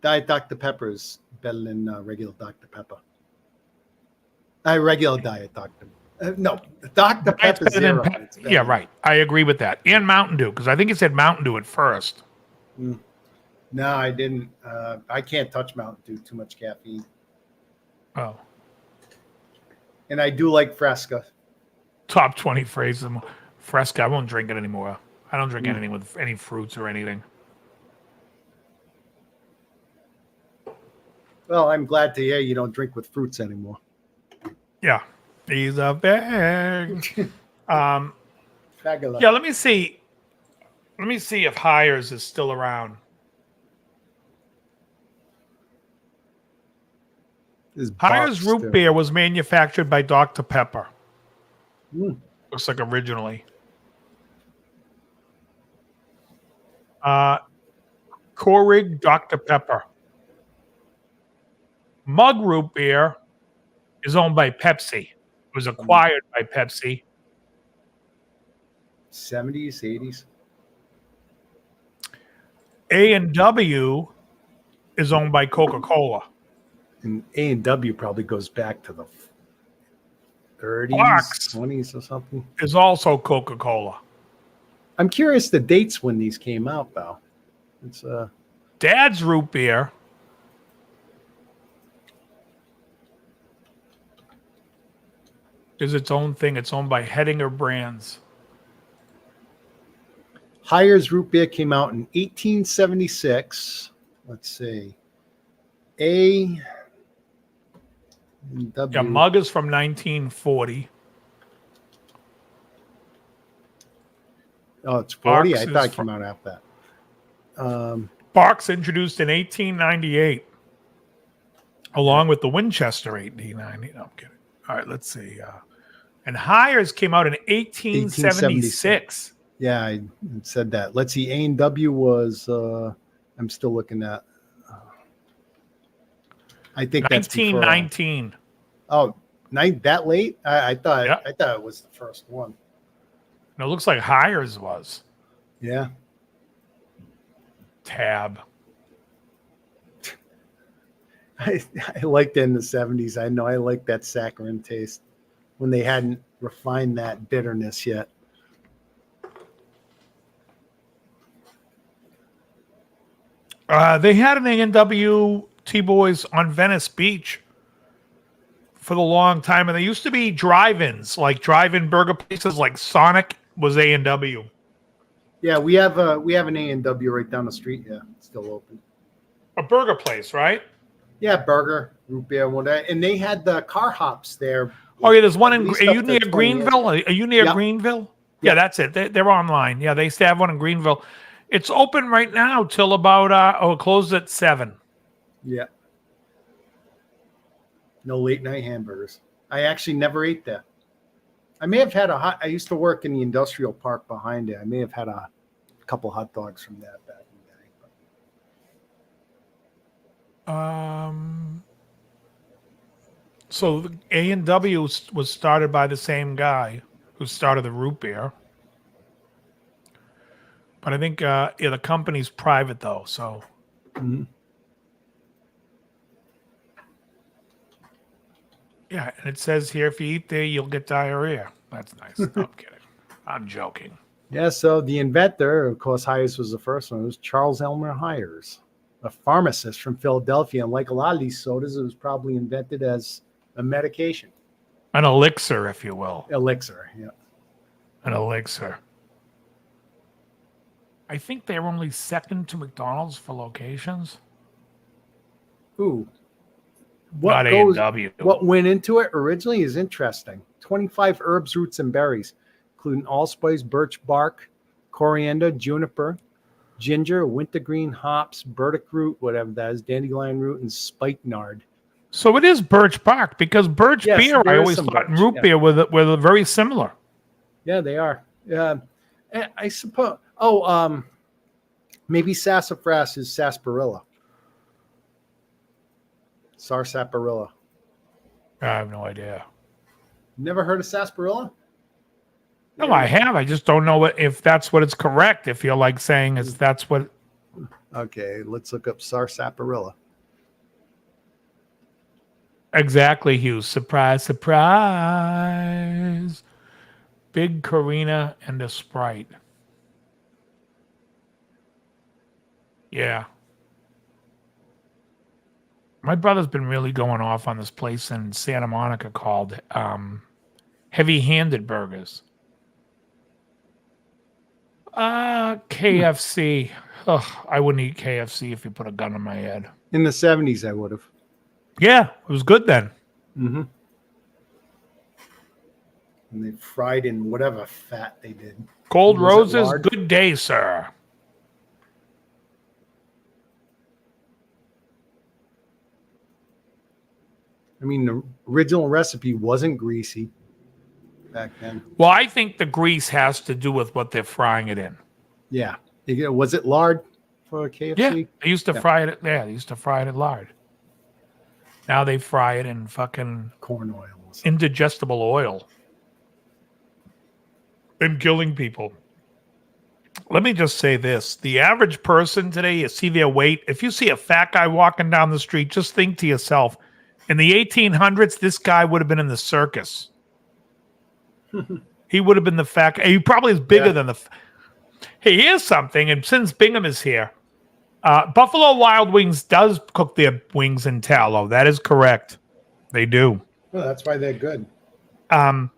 Diet Dr. Pepper is better than regular Dr. Pepper. Regular Diet Dr. No, Dr. Diet's Pepper better than Zero. Pe- yeah, right. I agree with that. And Mountain Dew, because I think it said Mountain Dew at first. No, I didn't. I can't touch Mountain Dew. Too much caffeine. Oh, And I do like Fresca. top 20 phrases. Fresca. I won't drink it anymore. I don't drink anything with any fruits or anything. Well, I'm glad to hear you don't drink with fruits anymore. Yeah, he's a bag. Fabulous. Yeah, let me see. Let me see if Hires is still around. Hires root beer was manufactured by Dr. Pepper. Looks like originally. Keurig Dr. Pepper. Mug root beer is owned by Pepsi. It was acquired by Pepsi. 70s, 80s. A&W is owned by Coca-Cola. And A&W probably goes back to the 30s, Fox 20s or something. is also Coca-Cola. I'm curious the dates when these came out, though. It's Dad's root beer is its own thing. It's owned by Hedinger Brands. Hires root beer came out in 1876. Let's see. A&W. Yeah, Mug is from 1940. Oh, it's 40? Fox I thought is it came out after that. Box introduced in 1898, along with the Winchester 1890. No, I'm kidding. All right, let's see. And Hires came out in 1876. Yeah, I said that. Let's see. A&W was, I'm still looking at, I think that's before, 1919. oh, that late? I thought Yeah. I thought it was the first one. No, it looks like Hires was. Yeah. tab. I liked it in the 70s. I know I like that saccharine taste when they hadn't refined that bitterness yet. They had an A&W T-Boys on Venice Beach for the long time, and they used to be drive-ins, like drive-in burger places, like Sonic was A&W. Yeah, we have an A&W right down the street. Yeah, it's still open. A burger place, right? Yeah, burger, root beer, whatever. And they had the car hops there. Oh, yeah, there's one in. At least Are you up to near 20 Greenville? Are you near Yep. Greenville? Yeah, Yep. that's it. They're online. Yeah, they used to have one in Greenville. It's open right now till about it closes at 7. Yeah. No late night hamburgers. I actually never ate that. I may have had I used to work in the industrial park behind it. I may have had a couple hot dogs from that back in the day. So the A&W was started by the same guy who started the root beer. But I think the company's private though, so. Mm-hmm. Yeah, and it says here if you eat there, you'll get diarrhea. That's nice. No, I'm kidding. I'm joking. Yeah, so the inventor, of course, Hires was the first one. It was Charles Elmer Hires, a pharmacist from Philadelphia. And like a lot of these sodas, it was probably invented as a medication. An elixir, if you will. Elixir, yeah. An elixir. I think they're only second to McDonald's for locations. Ooh. Not A&W. What went into it originally is interesting. 25 herbs, roots, and berries, including allspice, birch bark, coriander, juniper, ginger, wintergreen, hops, burdock root, whatever that is, dandelion root, and spikenard. So it is birch bark because birch Yes, beer, there I is always some thought, and birch, root yeah. beer were very similar. Yeah, they are. I suppose. Maybe sassafras is sarsaparilla. Sarsaparilla. I have no idea. Never heard of sarsaparilla? No, I have. I just don't know if that's what it's correct. If you're like saying that's what. Okay, let's look up sarsaparilla. Exactly, Hugh. Surprise, surprise. Big Carina and a Sprite. Yeah. My brother's been really going off on this place in Santa Monica called Heavy Handed Burgers. KFC. Ugh, I wouldn't eat KFC if you put a gun on my head. In the 70s, I would have. Yeah, it was good then. Mm-hmm. And they fried in whatever fat they did. Gold Was it Roses, lard? good day, sir. I mean, the original recipe wasn't greasy back then. Well, I think the grease has to do with what they're frying it in. Yeah. Was it lard for KFC? Yeah, they used to fry it. Yeah, they used to fry it in lard. Now they fry it in fucking Corn oil. indigestible oil. And killing people. Let me just say this. The average person today, you see their weight. If you see a fat guy walking down the street, just think to yourself, in the 1800s, this guy would have been in the circus. He would have been the fat guy. He probably is bigger than the... Hey, here's something, and since Bingham is here, Buffalo Wild Wings does cook their wings in tallow. That is correct. They do. Well, that's why they're good. How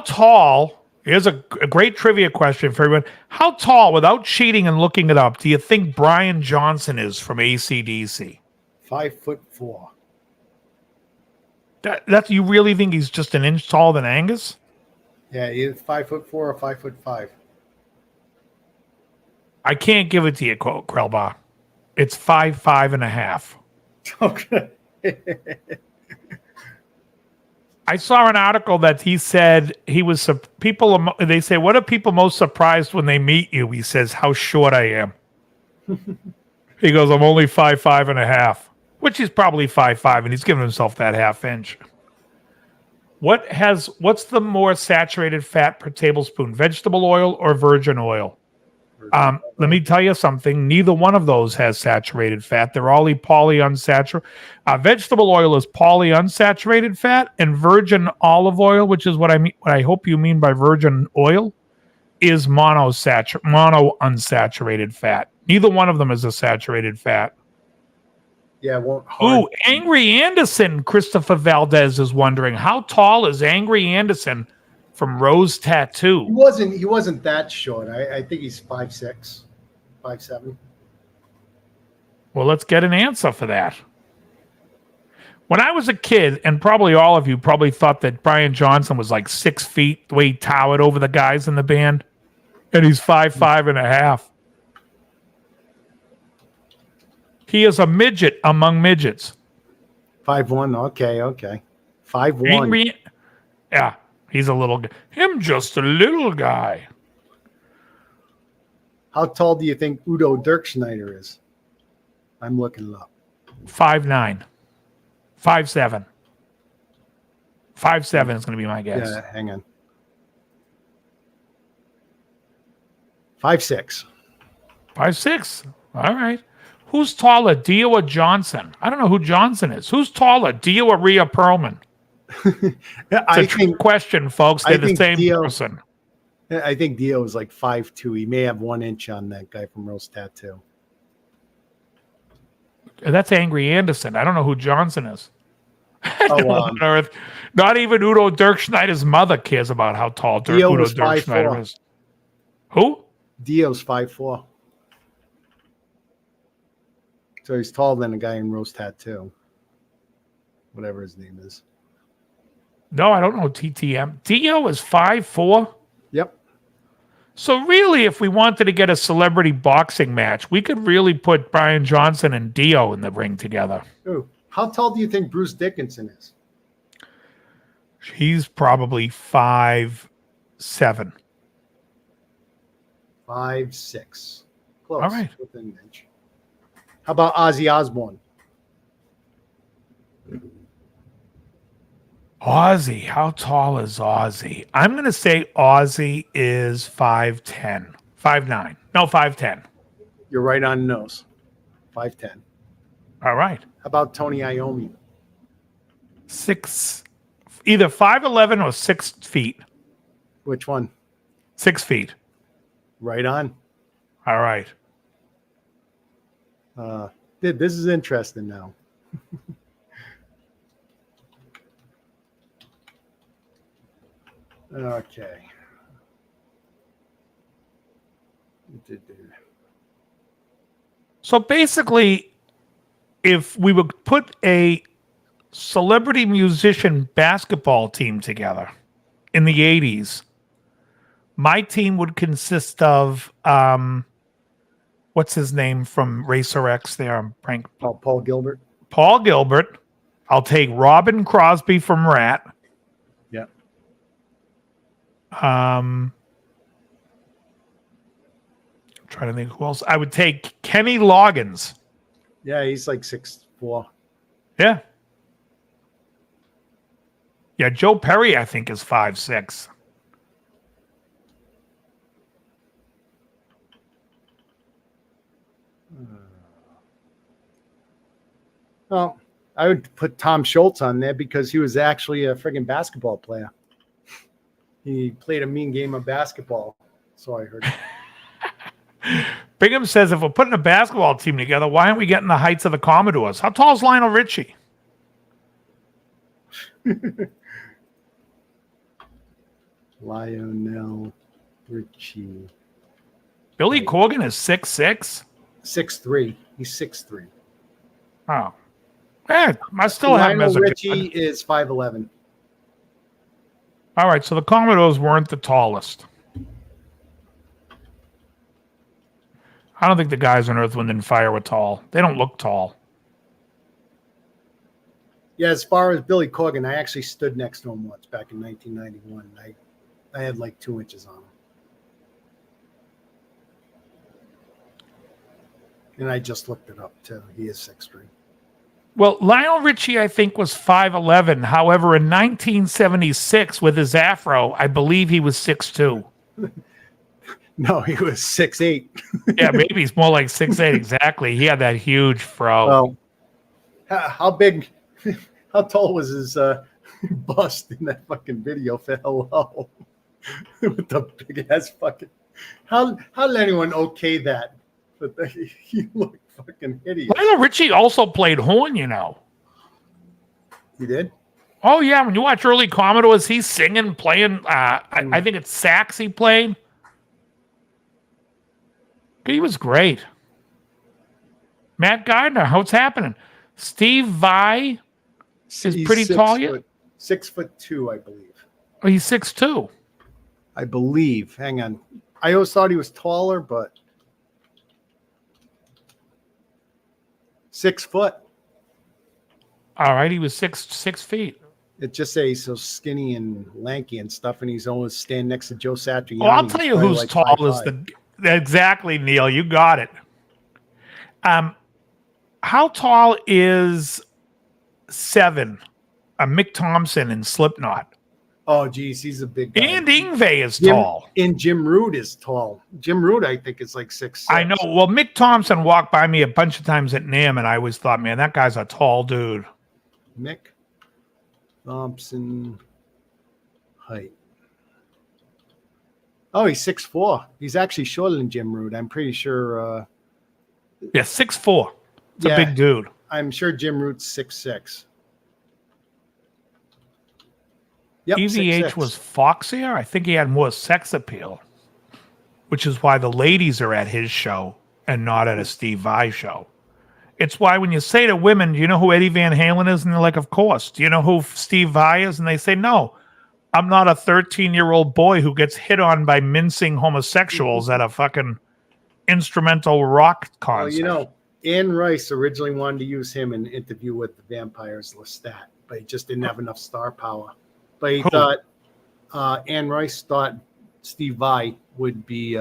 tall, here's a great trivia question for everyone. How tall, without cheating and looking it up, do you think Brian Johnson is from AC/DC? 5'4". That's you really think he's just an inch taller than Angus? Yeah, either 5'4" or 5'5". I can't give it to you, Krellbach. It's 5'5.5". Okay. I saw an article that he said he was people. They say, "What are people most surprised when they meet you?" He says, "How short I am." He goes, "I'm only 5'5.5", which is probably 5'5", and he's giving himself that half inch. What's the more saturated fat per tablespoon, vegetable oil or virgin oil? Let me tell you something. Neither one of those has saturated fat. They're all polyunsaturated. Vegetable oil is polyunsaturated fat, and virgin olive oil, which is what I mean. What I hope you mean by virgin oil, is monounsaturated fat. Neither one of them is a saturated fat. Yeah, it won't. Ooh, Angry Anderson. Christopher Valdez is wondering, how tall is Angry Anderson from Rose Tattoo? He wasn't that short. I think he's 5'6", 5'7". Well, let's get an answer for that. When I was a kid, and probably all of you probably thought that Brian Johnson was like 6 feet, the way he towered over the guys in the band, and he's 5'5.5". He is a midget among midgets. 5'1". Okay. 5'1". Yeah, he's a little guy. Him just a little guy. How tall do you think Udo Dirkschneider is? I'm looking it up. 5'9". 5'7". 5'7" is going to be my guess. Yeah, hang on. 5'6". 5'6". All right. Who's taller, Dio or Johnson? I don't know who Johnson is. Who's taller, Dio or Rhea Perlman? It's a trick question, folks. They're the same person. I think Dio is like 5'2". He may have 1 inch on that guy from Rose Tattoo. That's Angry Anderson. I don't know who Johnson is. Oh, on earth. Not even Udo Dirkschneider's mother cares about how tall Udo Dirkschneider is. Who? Dio's 5'4". So he's taller than the guy in Rose Tattoo. Whatever his name is. No, I don't know TTM. Dio is 5'4". Yep. So really, if we wanted to get a celebrity boxing match, we could really put Brian Johnson and Dio in the ring together. Ooh. How tall do you think Bruce Dickinson is? He's probably 5'7". 5'6". Close. All right. Within an inch. How about Ozzy Osbourne? Ozzy, how tall is Ozzy? I'm going to say Ozzy is 5'10". 5'9". No, 5'10". You're right on the nose. 5'10". All right. How about Tony Iommi? Either 5'11" or 6 feet. Which one? 6 feet. Right on. All right. Dude, this is interesting now. Okay. So basically, if we would put a celebrity musician basketball team together in the 80s, my team would consist of what's his name from Racer X there? I'm prank. Paul Gilbert. Paul Gilbert. I'll take Robin Crosby from Rat. Yeah. I'm trying to think who else. I would take Kenny Loggins. Yeah, he's like 6'4". Yeah. Yeah, Joe Perry, I think, is 5'6". Well, I would put Tom Schultz on there because he was actually a friggin' basketball player. He played a mean game of basketball, so I heard. Bingham says, if we're putting a basketball team together, why aren't we getting the heights of the Commodores? How tall is Lionel Richie? Lionel Richie. Billy Corgan is 6'6". 6'3". He's 6'3". Oh. I still have him as a Richie is 5'11". All right, so the Commodores weren't the tallest. I don't think the guys on Earth, Wind, and Fire were tall. They don't look tall. Yeah, as far as Billy Corgan, I actually stood next to him once back in 1991. I had like 2 inches on him. And I just looked it up, too. He is 6'3". Well, Lionel Richie, I think, was 5'11". However, in 1976, with his afro, I believe he was 6'2". No, he was 6'8". Yeah, maybe he's more like 6'8". Exactly. He had that huge fro. Well, how big, how tall was his bust in that fucking video for Hello? With the big ass fucking. How did anyone okay that? But he looked fucking hideous. Lionel Richie also played horn, you know. He did? Oh, yeah. When you watch early Commodores, he's singing, playing. I think it's sax he played. He was great. Matt Gardner, how's happening? Steve Vai is He's pretty tall. 6'2", I believe. Oh, he's 6'2". I believe. Hang on. I always thought he was taller, but 6 foot. All right, he was 6 feet. It just says he's so skinny and lanky and stuff, and he's always standing next to Joe Satriani. Well, I'll tell you who's like tall 5'5". Exactly, Neil. You got it. How tall is 7? Mick Thompson in Slipknot. Oh, geez, he's a big guy. And Yngwie is tall. And Jim Root is tall. Jim Root, I think, is like 6'6". I know. Well, Mick Thompson walked by me a bunch of times at NAMM, and I always thought, man, that guy's a tall dude. Mick Thompson height. Oh, he's 6'4". He's actually shorter than Jim Root. I'm pretty sure. Yeah, 6'4". It's a big dude. I'm sure Jim Root's 6'6". Yep, EVH 6'6". was foxier. I think he had more sex appeal, which is why the ladies are at his show and not at a Steve Vai show. It's why when you say to women, do you know who Eddie Van Halen is? And they're like, of course. Do you know who Steve Vai is? And they say, no. I'm not a 13-year-old boy who gets hit on by mincing homosexuals at a fucking instrumental rock concert. Well, you know, Anne Rice originally wanted to use him in an interview with the Vampires Lestat, but he just didn't have enough star power. But he thought, Anne Rice thought Steve Vai would be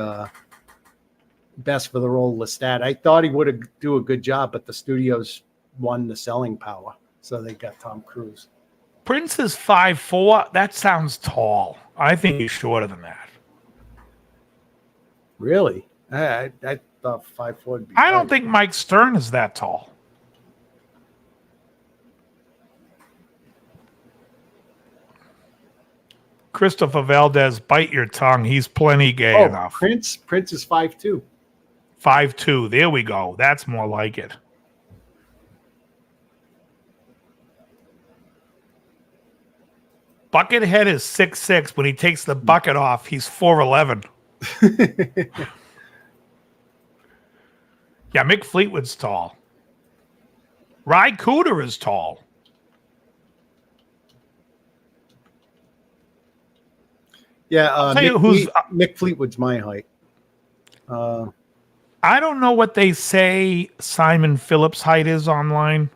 best for the role of Lestat. I thought he would do a good job, but the studios won the selling power, so they got Tom Cruise. Prince is 5'4". That sounds tall. I think he's shorter than that. Really? I thought 5'4" would be I don't think Mike Stern is that tall. Christopher Valdez, bite your tongue. He's plenty gay enough. Prince is 5'2". 5'2". There we go. That's more like it. Buckethead is 6'6". When he takes the bucket off, he's 4'11". Yeah, Mick Fleetwood's tall. Ry Cooder is tall. Yeah, Mick Fleetwood's my height. I don't know what they say Simon Phillips' height is online,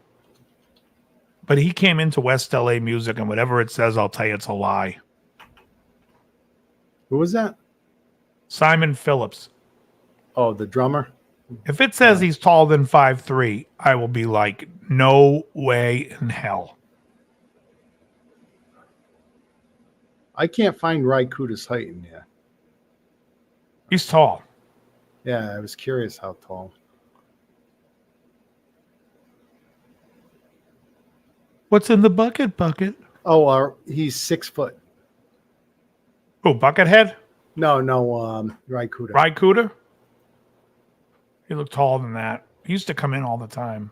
but he came into West LA Music, and whatever it says, I'll tell you it's a lie. Who was that? Simon Phillips. Oh, the drummer? If it says he's taller than 5'3", I will be like, no way in hell. I can't find Ry Cooder's height in there. He's tall. Yeah, I was curious how tall. What's in the bucket? Oh, he's 6 foot. Oh, Buckethead? No, Ry Cooder. Ry Cooder? He looked taller than that. He used to come in all the time.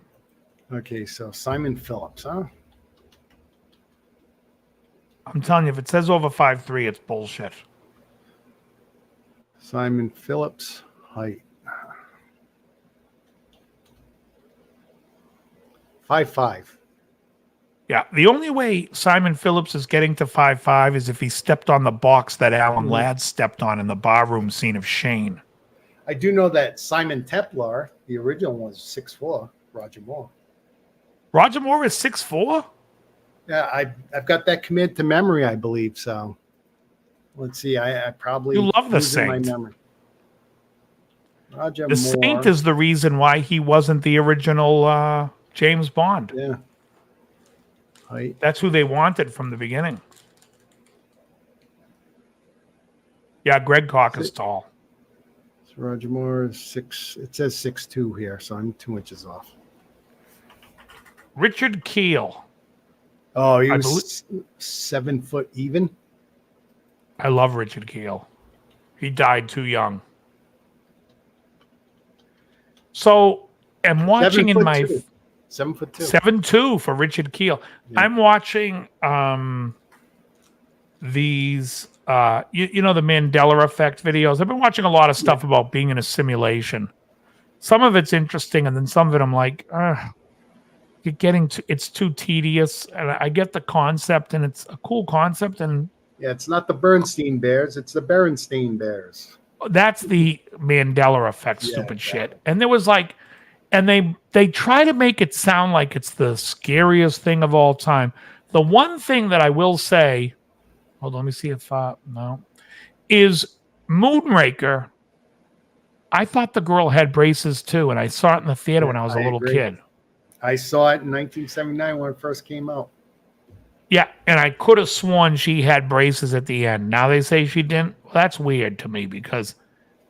Okay, so Simon Phillips, huh? I'm telling you, if it says over 5'3", it's bullshit. Simon Phillips height. 5'5". Yeah, the only way Simon Phillips is getting to 5'5" is if he stepped on the box that Alan Ladd stepped on in the barroom scene of Shane. I do know that Simon Templar, the original one, was 6'4", Roger Moore. Roger Moore is 6'4"? Yeah, I've got that commit to memory, I believe. So let's see. I probably you love the losing my Saint. memory. Roger The Moore. Saint is the reason why he wasn't the original James Bond. Yeah. Height. That's who they wanted from the beginning. Yeah, Greg Koch is tall. So Roger Moore is 6. It says 6'2" here, so I'm 2 inches off. Richard Keel. Oh, he was 7 foot even. I love Richard Keel. He died too young. So I'm watching in my 7'2". 7'2" for Richard Keel. Yeah. I'm watching these you know, the Mandela effect videos. I've been watching a lot of stuff about being in a simulation. Some of it's interesting, and then some of it I'm like, you're getting it's too tedious. And I get the concept, and it's a cool concept, and Yeah, it's not the Bernstein Bears, it's the Berenstain Bears. that's the Mandela effect, stupid shit. And there was like, and they try to make it sound like it's the scariest thing of all time. The one thing that I will say, hold on, let me see if no, is Moonraker. I thought the girl had braces too, and I saw it in the theater when I was a little kid. I saw it in 1979 when it first came out. Yeah, and I could have sworn she had braces at the end. Now they say she didn't. Well, that's weird to me because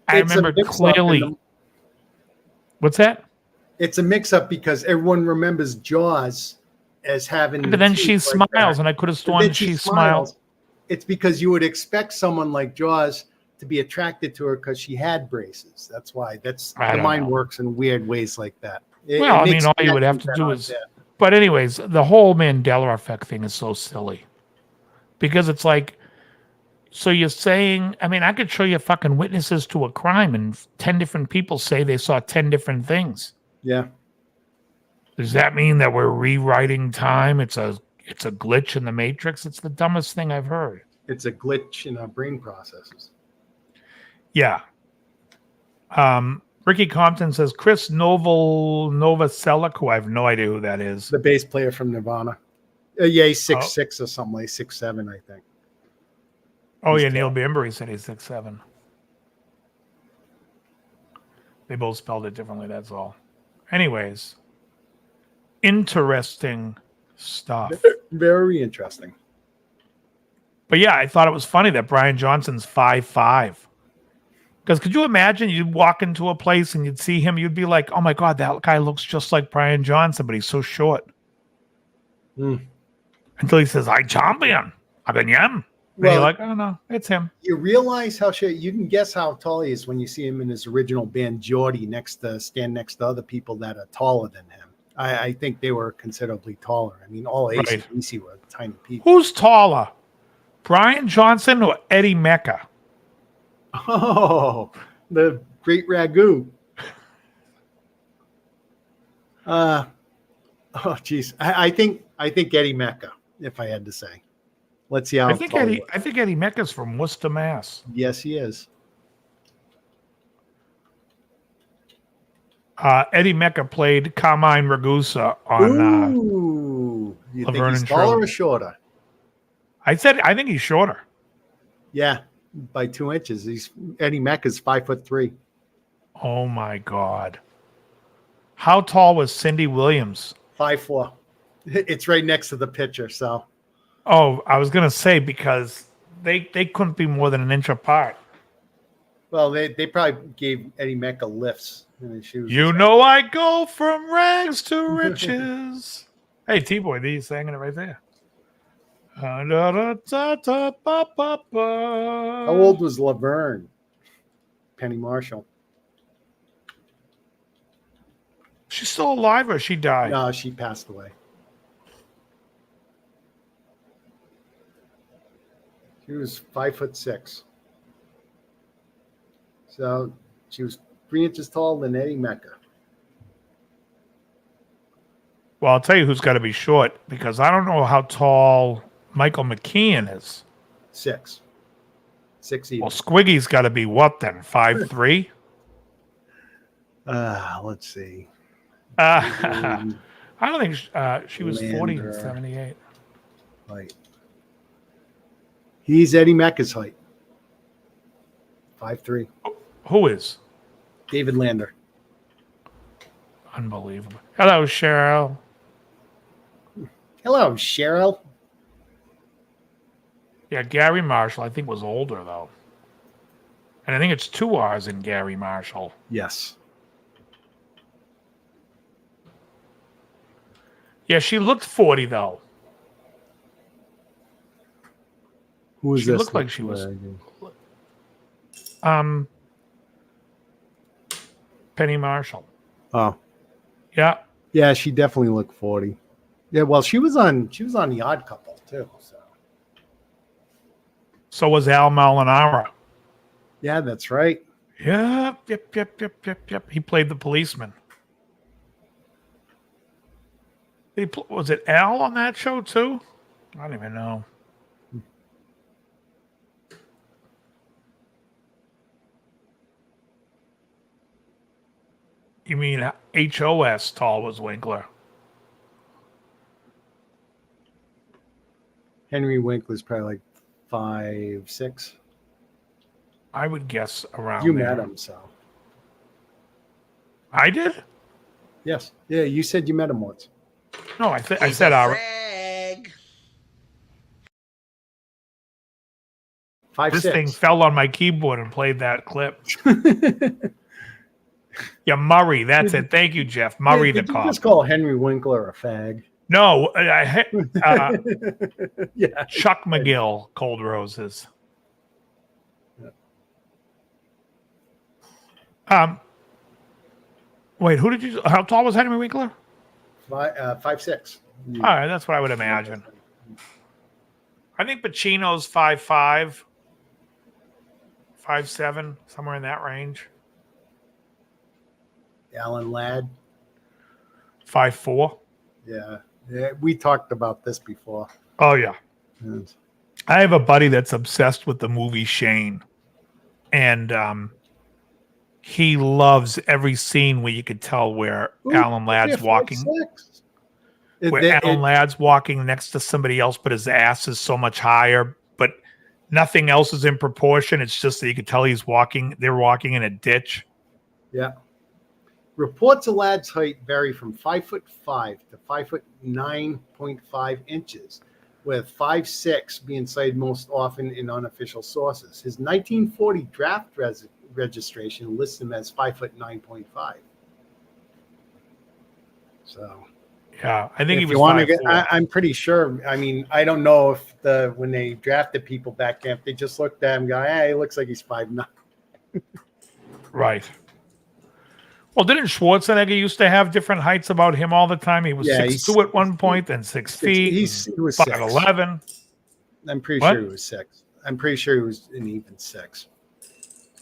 I remember clearly. What's that? It's a mix-up because everyone remembers Jaws as having. But then she smiles, and I could have sworn she smiled. It's because you would expect someone like Jaws to be attracted to her because she had braces. That's why. The mind works in weird ways like that. Well, I mean, all you would have to do is. But anyways, the whole Mandela effect thing is so silly because it's like, so you're saying, I mean, I could show you fucking witnesses to a crime and 10 different people say they saw 10 different things. Yeah. Does that mean that we're rewriting time? It's a glitch in the matrix. It's the dumbest thing I've heard. It's a glitch in our brain processes. Yeah. Ricky Compton says Chris Novoselic, who I have no idea who that is. The bass player from Nirvana. Yeah, he's 6'6" or something like 6'7", I think. Oh, yeah, Neil Bambury said he's 6'7". They both spelled it differently, that's all. Anyways, interesting stuff. Very interesting. But yeah, I thought it was funny that Brian Johnson's 5'5". Because could you imagine you'd walk into a place and you'd see him, you'd be like, oh my God, that guy looks just like Brian Johnson, but he's so short. Until he says, I champion. And you're like, oh no, it's him. You realize how short, you can guess how tall he is when you see him in his original band, Geordie, stand next to other people that are taller than him. I think they were considerably taller. I mean, all AC/DC were tiny people. Who's taller? Brian Johnson or Eddie Mecca? Oh, the Great Ragu. Oh, geez. I think Eddie Mecca, if I had to say. Let's see how I think Eddie Mecca's from Worcester, Mass. Yes, he is. Eddie Mecca played Carmine Ragusa on Ooh, you think Laverne he's and taller Shirley. or shorter? I think he's shorter. Yeah, by 2 inches. Eddie Mecca's 5'3". Oh my God. How tall was Cindy Williams? 5'4". It's right next to the picture, so. Oh, I was gonna say because they couldn't be more than an inch apart. Well, they probably gave Eddie Mecca lifts. I go from rags to riches. Hey, T-Boy, he's singing it right there. How old was Laverne? Penny Marshall. She's still alive or she died? No, she passed away. She was 5'6". So she was 3 inches taller than Eddie Mecca. Well, I'll tell you who's got to be short because I don't know how tall Michael McKean is. 6 even. Well, Squiggy's got to be what then? 5'3"? Let's see. I don't think she was 40 in 78. Height. He's Eddie Mecca's height. 5'3". Who is? David Lander. Unbelievable. Hello, Cheryl. Hello, Cheryl. Yeah, Gary Marshall, I think, was older, though. And I think it's 2 R's in Gary Marshall. Yes. Yeah, she looked 40 though. Who was She this? looked like she was Penny Marshall. Oh, Yeah. yeah, she definitely looked 40. Yeah, well, she was on The Odd Couple too. So was Al Molinaro. Yeah, that's right. Yep. He played the policeman. Was it Al on that show too? I don't even know. You mean HOS tall was Winkler? Henry Winkler's probably like 5'6". I would guess around You there. met him, so I did? yes. Yeah, you said you met him once. No, I said our. Frag. 5'6". This thing fell on my keyboard and played that clip. Yeah, Murray. That's it. Thank you, Jeff. Murray the Did you cop. just call Henry Winkler a fag? No, Yeah. Chuck McGill, Cold Roses. Wait, who did you? How tall was Henry Winkler? 5'6". All right, that's what I would imagine. I think Pacino's 5'5", 5'7", somewhere in that range. Alan Ladd. 5'4". Yeah. We talked about this before. Oh yeah. Yes. I have a buddy that's obsessed with the movie Shane, and he loves every scene where you could tell where Alan Ladd's walking. 5'6". Where Alan Ladd's walking next to somebody else, but his ass is so much higher, but nothing else is in proportion. It's just that you could tell he's walking. They're walking in a ditch. Yeah. Reports of Ladd's height vary from 5'5" to 5'9.5 inches, with 5'6" being cited most often in unofficial sources. His 1940 draft registration lists him as 5'9.5". So. Yeah, I think If he you was want to 5'4". get, I'm pretty sure. I mean, I don't know if when they drafted people back then, if they just looked at him, and go, "Hey, he looks like he's 5'9". Right. Well, didn't Schwarzenegger used to have different heights about him all the time? He was 6'2" at one point, then 6 feet. He was 5'11". I'm pretty What? sure he was 6. I'm pretty sure he was an even 6.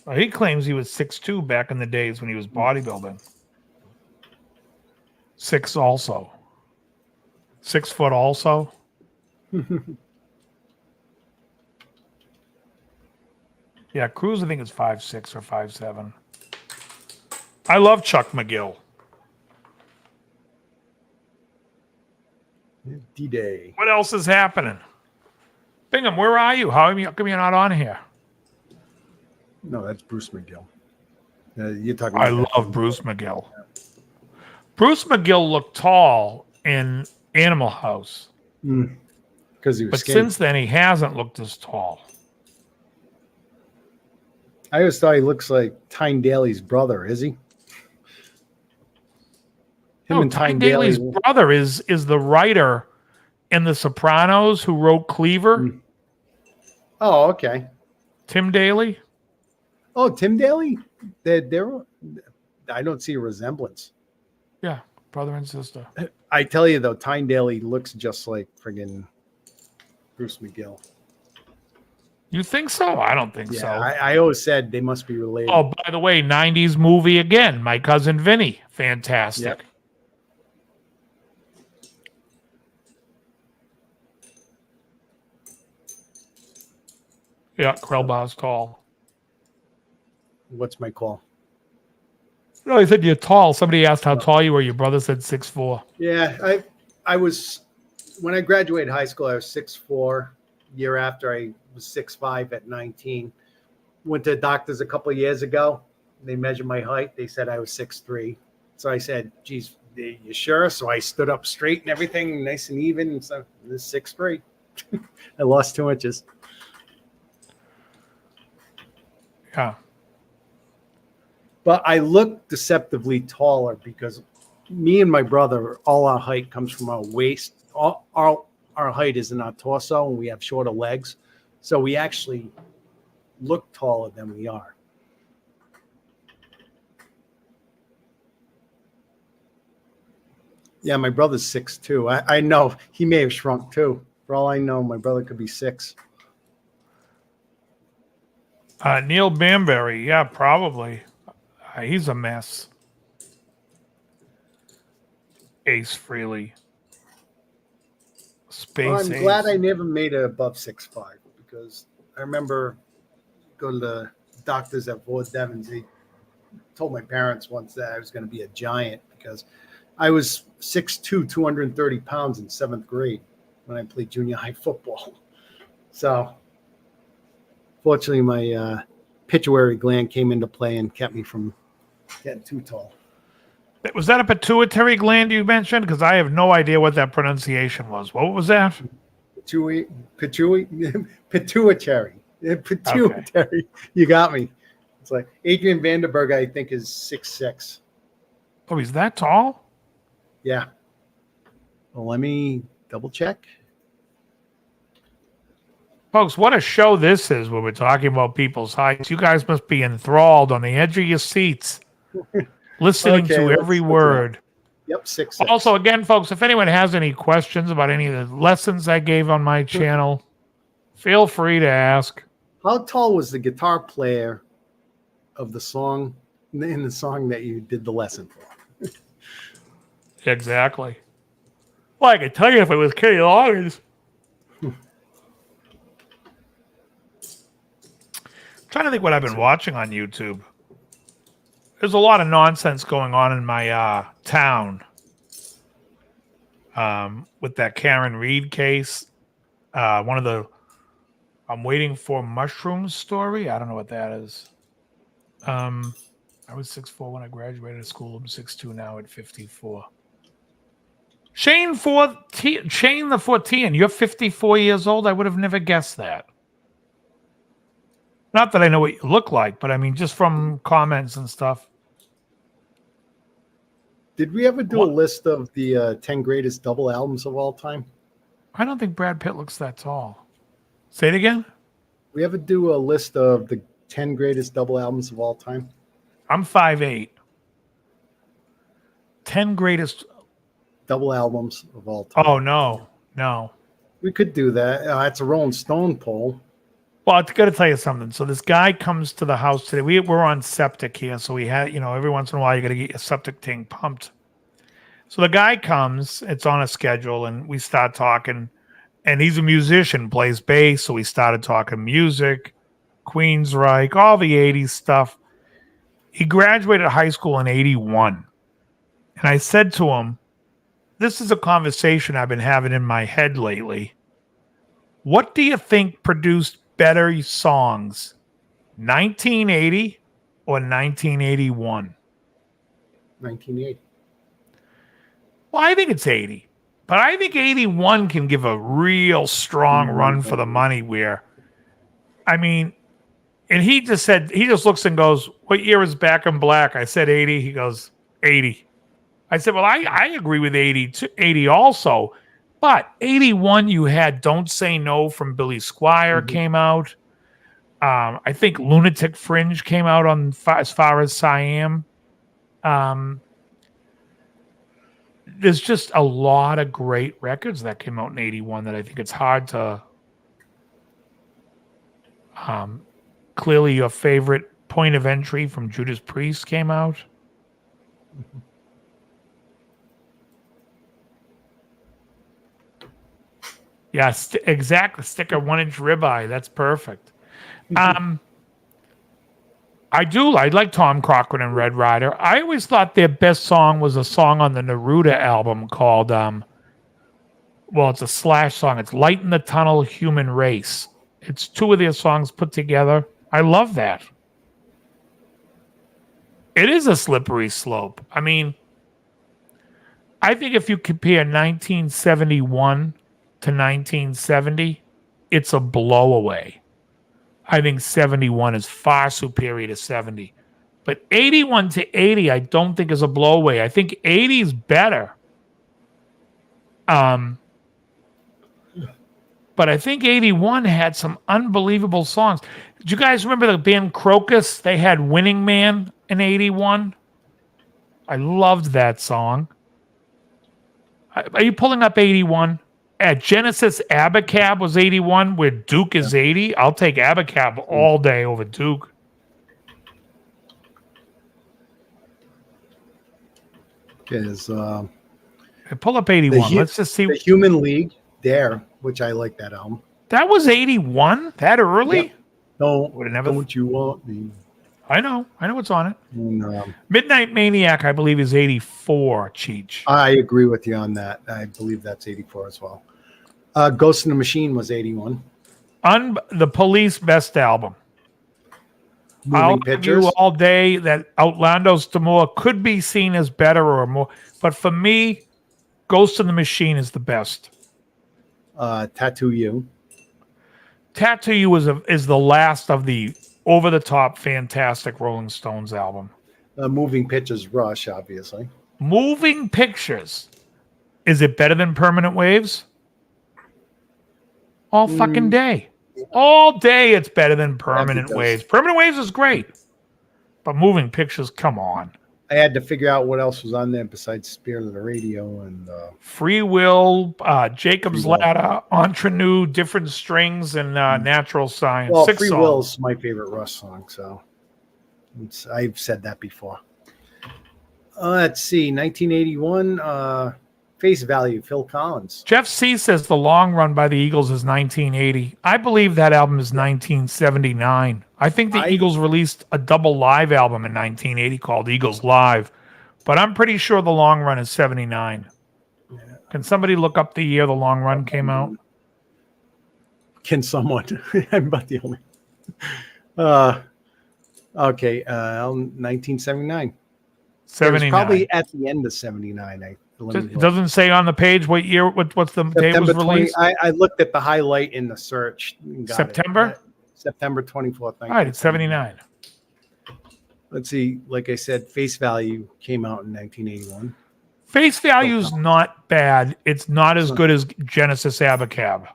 Well, he claims he was 6'2" back in the days when he was bodybuilding. 6 also. 6 foot also. Yeah, Cruz I think is 5'6" or 5'7". I love Chuck McGill. D-Day. What else is happening? Bingham, where are you? How come you're not on here? No, that's Bruce McGill. You're talking. I love Bruce McGill. Bruce McGill looked tall in Animal House, because he was but skinny. since then he hasn't looked as tall. I always thought he looks like Tyne Daly's brother. Is he? No, Tyne Daly's brother is the writer in The Sopranos who wrote Cleaver. Oh, okay. Tim Daly. Oh, Tim Daly. They're I don't see a resemblance. Yeah, brother and sister. I tell you though, Tyne Daly looks just like friggin' Bruce McGill. You think so? I don't think Yeah, so. I always said they must be related. Oh, by the way, 90s movie again. My Cousin Vinny. Fantastic. Yep. Yeah, Krellbau's call. What's my call? No, he said you're tall. Somebody asked how tall you were. Your brother said 6'4". Yeah, I was when I graduated high school. I was 6'4". Year after, I was 6'5" at 19. Went to the doctors a couple of years ago. They measured my height. They said I was 6'3". So I said, "Geez, you sure?" So I stood up straight and everything, nice and even. So this 6'3". I lost 2 inches. Yeah. But I look deceptively taller because me and my brother, all our height comes from our waist. All our height is in our torso, and we have shorter legs. So we actually look taller than we are. Yeah, my brother's 6'2". I know he may have shrunk too. For all I know, my brother could be 6. Neil Bamberry, yeah, probably. He's a mess. Ace Frehley. Space Well, I'm Ace. glad I never made it above 6'5", because I remember going to the doctors at Fort Devens. They told my parents once that I was going to be a giant because I was 6'2", 230 pounds in 7th grade when I played junior high football. So fortunately, my pituitary gland came into play and kept me from getting too tall. Was that a pituitary gland you mentioned? Because I have no idea what that pronunciation was. What was that? Pituitary. Pituitary. Okay. You got me. It's like Adrian Vandenberg, I think, is 6'6". Oh, he's that tall? Yeah. Well, let me double check. Folks, what a show this is when we're talking about people's heights. You guys must be enthralled on the edge of your seats, listening to every word. Yep, 6'6". Also, again, folks, if anyone has any questions about any of the lessons I gave on my channel, feel free to ask. How tall was the guitar player of the song, in the song that you did the lesson for? Exactly. Well, I could tell you if it was Kenny Loggins. Trying to think what I've been watching on YouTube. There's a lot of nonsense going on in my town with that Karen Reed case. I'm waiting for mushrooms story. I don't know what that is. I was 6'4" when I graduated school. I'm 6'2" now at 54. Shane the 14. You're 54 years old. I would have never guessed that. Not that I know what you look like, but I mean, just from comments and stuff. Did we ever do a list of the 10 greatest double albums of all time? I don't think Brad Pitt looks that tall. Say it again? We ever do a list of the 10 greatest double albums of all time? I'm 5'8". 10 greatest double albums of all time. Oh, no. We could do that. It's a Rolling Stone poll. Well, I got to tell you something. So this guy comes to the house today. We're on septic here, so we had, every once in a while you got to get your septic tank pumped. So the guy comes, it's on a schedule, and we start talking. And he's a musician, plays bass, so we started talking music, Queensryche, all the 80s stuff. He graduated high school in 81. And I said to him, this is a conversation I've been having in my head lately. What do you think produced better songs, 1980 or 1981? 1980. Well, I think it's 80. But I think 81 can give a real strong run for the money where, I mean, and he just looks and goes, what year is Back in Black? I said 80. He goes, 80. I said, well, I agree with 80 also. But 81, you had Don't Say No from Billy Squier came out. I think Lunatic Fringe came out as far as Siam. There's just a lot of great records that came out in 81 that I think it's hard to... clearly your favorite Point of Entry from Judas Priest came out. Yeah, exactly. Stick a 1-inch ribeye. That's perfect. I like Tom Cochrane and Red Rider. I always thought their best song was a song on the Neruda album called, it's a Slash song. It's Light in the Tunnel, Human Race. It's two of their songs put together. I love that. It is a slippery slope. I mean, I think if you compare 1971 to 1970, it's a blowaway. I think 71 is far superior to 70. But 81 to 80, I don't think is a blowaway. I think 80 is better. But I think 81 had some unbelievable songs. Did you guys remember the band Crocus? They had Winning Man in 81. I loved that song. Are you pulling up 81? At Genesis, Abacab was 81, where Duke is 80. I'll take Abacab all day over Duke. Pull up 81. Let's just see. The Human League, Dare, which I like that album. That was 81? That early? Yep. Don't you want me? I know what's on it. And, Midnight Maniac, I believe, is 84, Cheech. I agree with you on that. I believe that's 84 as well. Ghost in the Machine was 81. The Police best album. I'll argue all day that Outlandos Stamor could be seen as better or more. But for me, Ghost in the Machine is the best. Tattoo You. Tattoo You is the last of the over-the-top, fantastic Rolling Stones album. Moving Pictures, Rush, obviously. Moving Pictures. Is it better than Permanent Waves? All fucking day. All day it's better than Permanent Waves. Permanent Waves is great. But Moving Pictures, come on. I had to figure out what else was on there besides Spirit of the Radio and Free Will, Jacob's Ladder, Entre Nous, Different Strings, and Natural Science. Well, 6 Free songs. Will's my favorite Rush song, so I've said that before. Let's see, 1981, Face Value, Phil Collins. Jeff C. says The Long Run by the Eagles is 1980. I believe that album is 1979. I think the Eagles released a double live album in 1980 called Eagles Live, but I'm pretty sure The Long Run is 79. Yeah. Can somebody look up the year The Long Run came out? Can someone? I'm about the only. Okay, 1979. 79. Probably at the end of 79. It doesn't say on the page what year, what's the date was released? 20, I looked at the highlight in the search. September? September 24th. All right, it's 79. Let's see. Like I said, Face Value came out in 1981. Face Value is not bad. It's not as good as Genesis Abacab.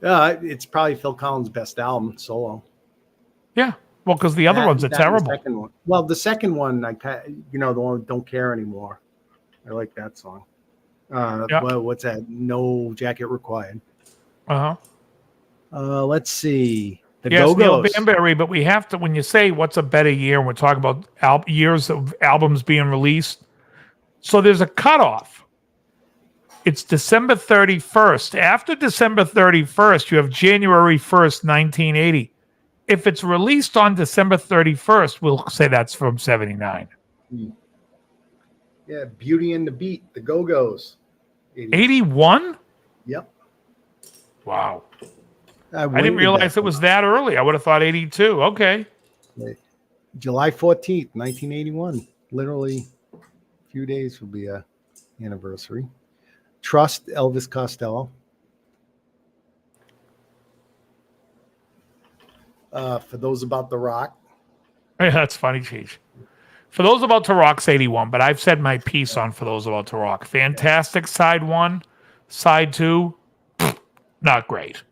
It's probably Phil Collins' best album, solo. Yeah. Well, because the other ones are terrible. Well, the second one, the one Don't Care Anymore. I like that song. Well, what's that? No Jacket Required. Let's see. The Go-Go's. Neil Banbury, but we have to, when you say what's a better year, and we're talking about years of albums being released, so there's a cutoff. It's December 31st. After December 31st, you have January 1st, 1980. If it's released on December 31st, we'll say that's from 79. Yeah, Beauty and the Beat, the Go-Go's. 81? Yep. Wow. I didn't realize it was that early. I would have thought 82. Okay. July 14th, 1981. Literally a few days will be a anniversary. Trust, Elvis Costello. For Those About the Rock. Yeah, that's funny, Cheech. For Those About to Rock's 81, but I've said my piece on For Those About to Rock. Fantastic side 1, side 2, not great.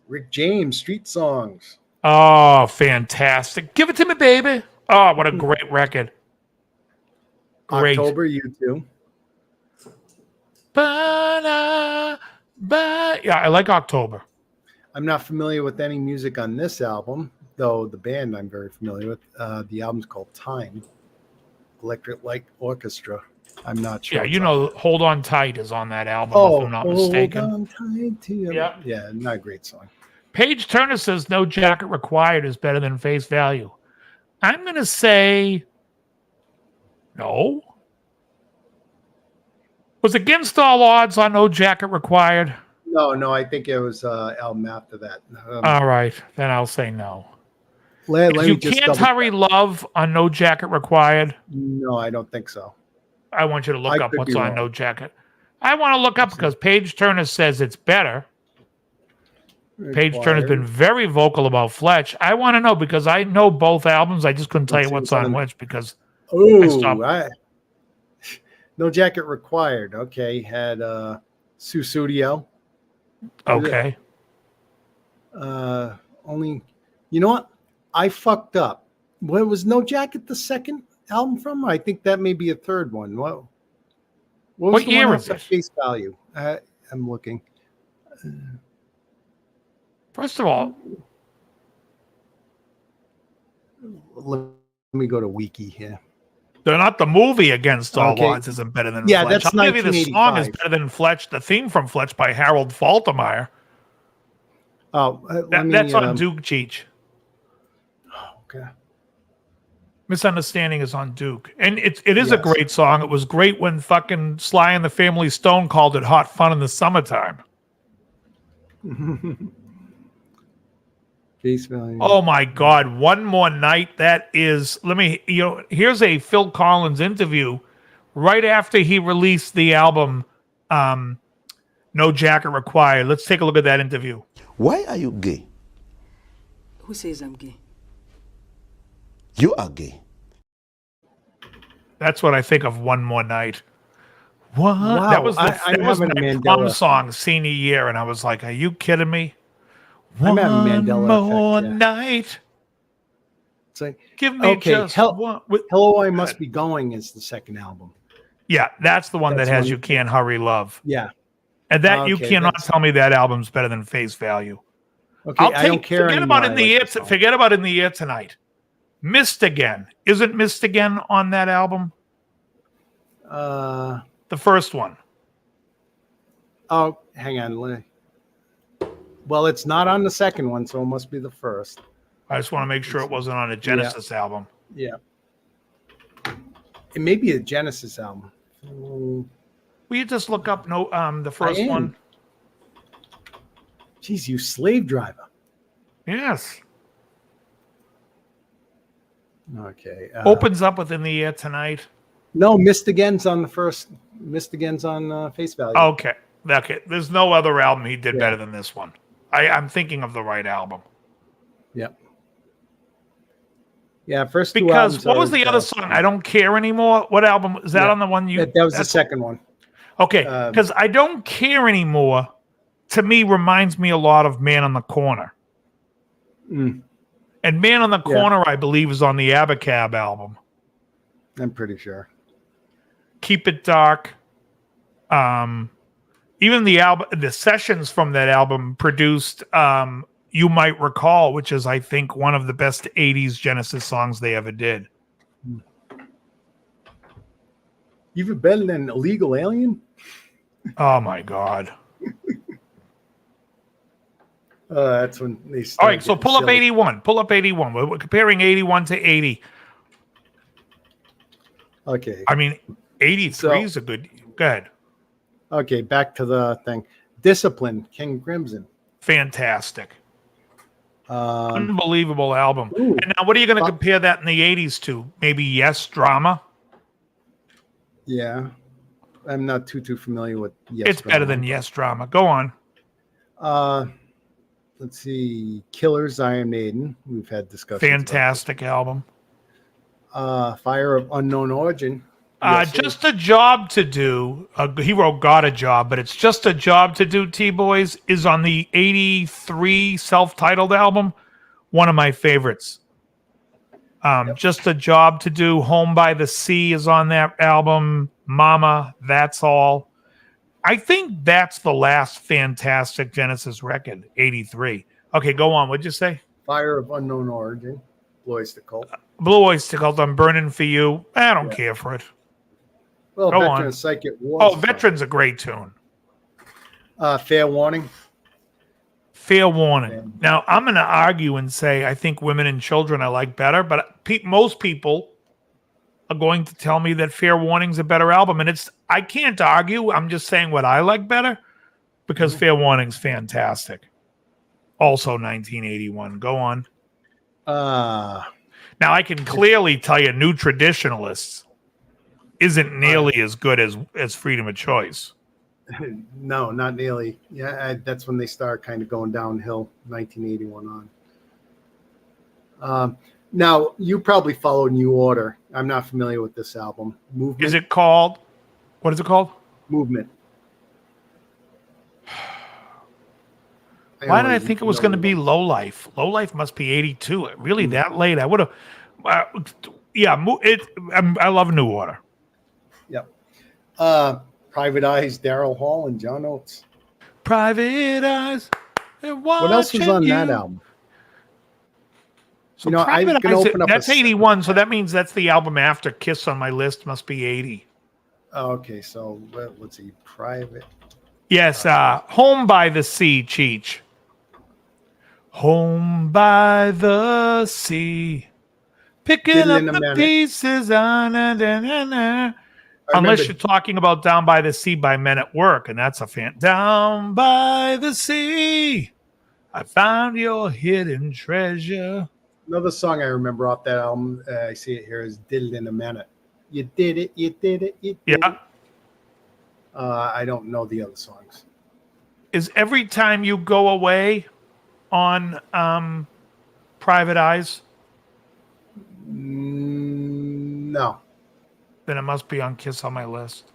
Rick James, Street Songs. Oh, fantastic. Give it to me, baby. Oh, what a great record. Great. October, U2. Yeah, I like October. I'm not familiar with any music on this album, though the band I'm very familiar with. The album's called Time. Electric Light Orchestra. I'm not sure. Yeah, Hold On Tight is on that album, if I'm not mistaken. Hold on tight to you. Yeah, not a great song. Paige Turner says No Jacket Required is better than Face Value. I'm going to say no. Was Against All Odds on No Jacket Required? No, I think it was album after that. All right, then I'll say no. You Can't Hurry Love on No Jacket Required? No, I don't think so. I want you to look up what's on No Jacket. I want to look up because Paige Turner says it's better. Page Turner's been very vocal about Fletch. I want to know because I know both albums. I just couldn't tell you what's on which because I stopped. No Jacket Required. Okay, had Susudio. Okay. Only, you know what? I fucked up. What was No Jacket the second album from? I think that may be a third one. What was the year one is at it? Face Value? I'm looking. First of all, Let me go to Wiki here. they're not the movie Against All Odds isn't better than Fletch. That's I'll give you the song is 1985. better than Fletch. The theme from Fletch by Harold Faltermeyer. Oh, That's on Duke Cheech. Okay. Misunderstanding is on Duke. And it is a great song. It was great when fucking Sly and the Family Stone called it Hot Fun in the Summertime. Face Value. Oh my God. One More Night. That is, here's a Phil Collins interview right after he released the album No Jacket Required. Let's take a look at that interview. Why are you gay? Who says I'm gay? You are gay. That's what I think of One More Night. What? Wow, That was that was my having a prom Mandela. song senior year, and I was like, "Are you kidding me?" I'm having Mandela One more effect, yeah. night. It's like, Give me just one. Hello, I Must Be Going is the second album. Yeah, that's the one That's that has one- You Can't Hurry Love. Yeah. And that you Okay, cannot that's- tell me that album's better than Face Value. Okay, I'll I don't care forget anymore. about In the Air. Forget about In the Air Tonight. Missed Again. Isn't Missed Again on that album? Oh, The first one. hang on. Well, it's not on the second one, so it must be the first. I just want to make sure it wasn't on a Genesis album. Yeah. It may be a Genesis album. Will you just look up the first am. one? Jeez, you slave driver. Yes. Okay. Opens up with In the Air Tonight. No, Missed Again's on the first. Missed Again's on Face Value. Okay. There's no other album he did better than this one. I'm thinking of the right album. Yep. Yeah, first two Because albums what are was the other best. song? I Don't Care Anymore. What album is that Yeah, on the one you? That was the that's- second one. Okay, because I Don't Care Anymore, to me, reminds me a lot of Man on the Corner. Mm, And Man on the Corner, I believe, is on the Abacab album. I'm pretty sure. Keep It Dark. Even the sessions from that album produced You Might Recall, which is, I think, one of the best 80s Genesis songs they ever did. Even better than Illegal Alien? Oh, my God. That's when they All started right, so getting pull up silly. 81. Pull up 81. We're comparing 81 to 80. Okay. I mean, 83 is a good... Go ahead. Okay, back to the thing. Discipline, King Crimson. Fantastic. Um, Unbelievable album. Ooh. And now, what are you going to compare that in the 80s to? Maybe Yes Drama? yeah. I'm not too familiar with Yes It's better than Yes Drama. Go on. Let's see. Killers, Iron Maiden. We've had discussions. Fantastic album. Fire of Unknown Origin. Just a Job to Do. He wrote Got a Job, but it's Just a Job to Do, T-Boys, is on the 83 self-titled album. One of my favorites. Just a Job to Do. Home by the Sea is on that album. Mama, That's All. I think that's the last fantastic Genesis record, 83. Okay, go on. What'd you say? Fire of Unknown Origin. Blue Oyster Cult. Blue Oyster Cult, I'm Burning for You. I don't care for it. Well, Go Veteran on. Psychic War. Oh, Veteran's a great tune. Fair Warning. Fair Warning. Now, I'm going to argue and say I think Women and Children I like better, but most people are going to tell me that Fair Warning's a better album, and I can't argue. I'm just saying what I like better because Fair Warning's fantastic. Also 1981. Go on. Now, I can clearly tell you New Traditionalists isn't nearly as good as Freedom of Choice. No, not nearly. Yeah, that's when they start kind of going downhill. 1981 on. Now you probably follow New Order. I'm not familiar with this album. Movement. Is it called? What is it called? Movement? Why did I think it was going to be Low Life? Low Life must be 82. Really that late? I would have. I love New Order. Yep. Private Eyes, Daryl Hall, and John Oates. Private Eyes. What else was on that album? So Private Eyes, that's 81. So that means that's the album after Kiss on my list. Must be 80. Oh, okay, so let's see. Private. Yes, Home by the Sea, Cheech. Home by the Sea. Picking up the pieces on unless you're talking about Down by the Sea by Men at Work, and that's a fan. Down by the sea, I found your hidden treasure. Another song I remember off that album, I see it here, is Did It in a Minute. You did it, you did it, you did it. I don't know the other songs. Is Every Time You Go Away on Private Eyes? No. Then it must be on Kiss on my list.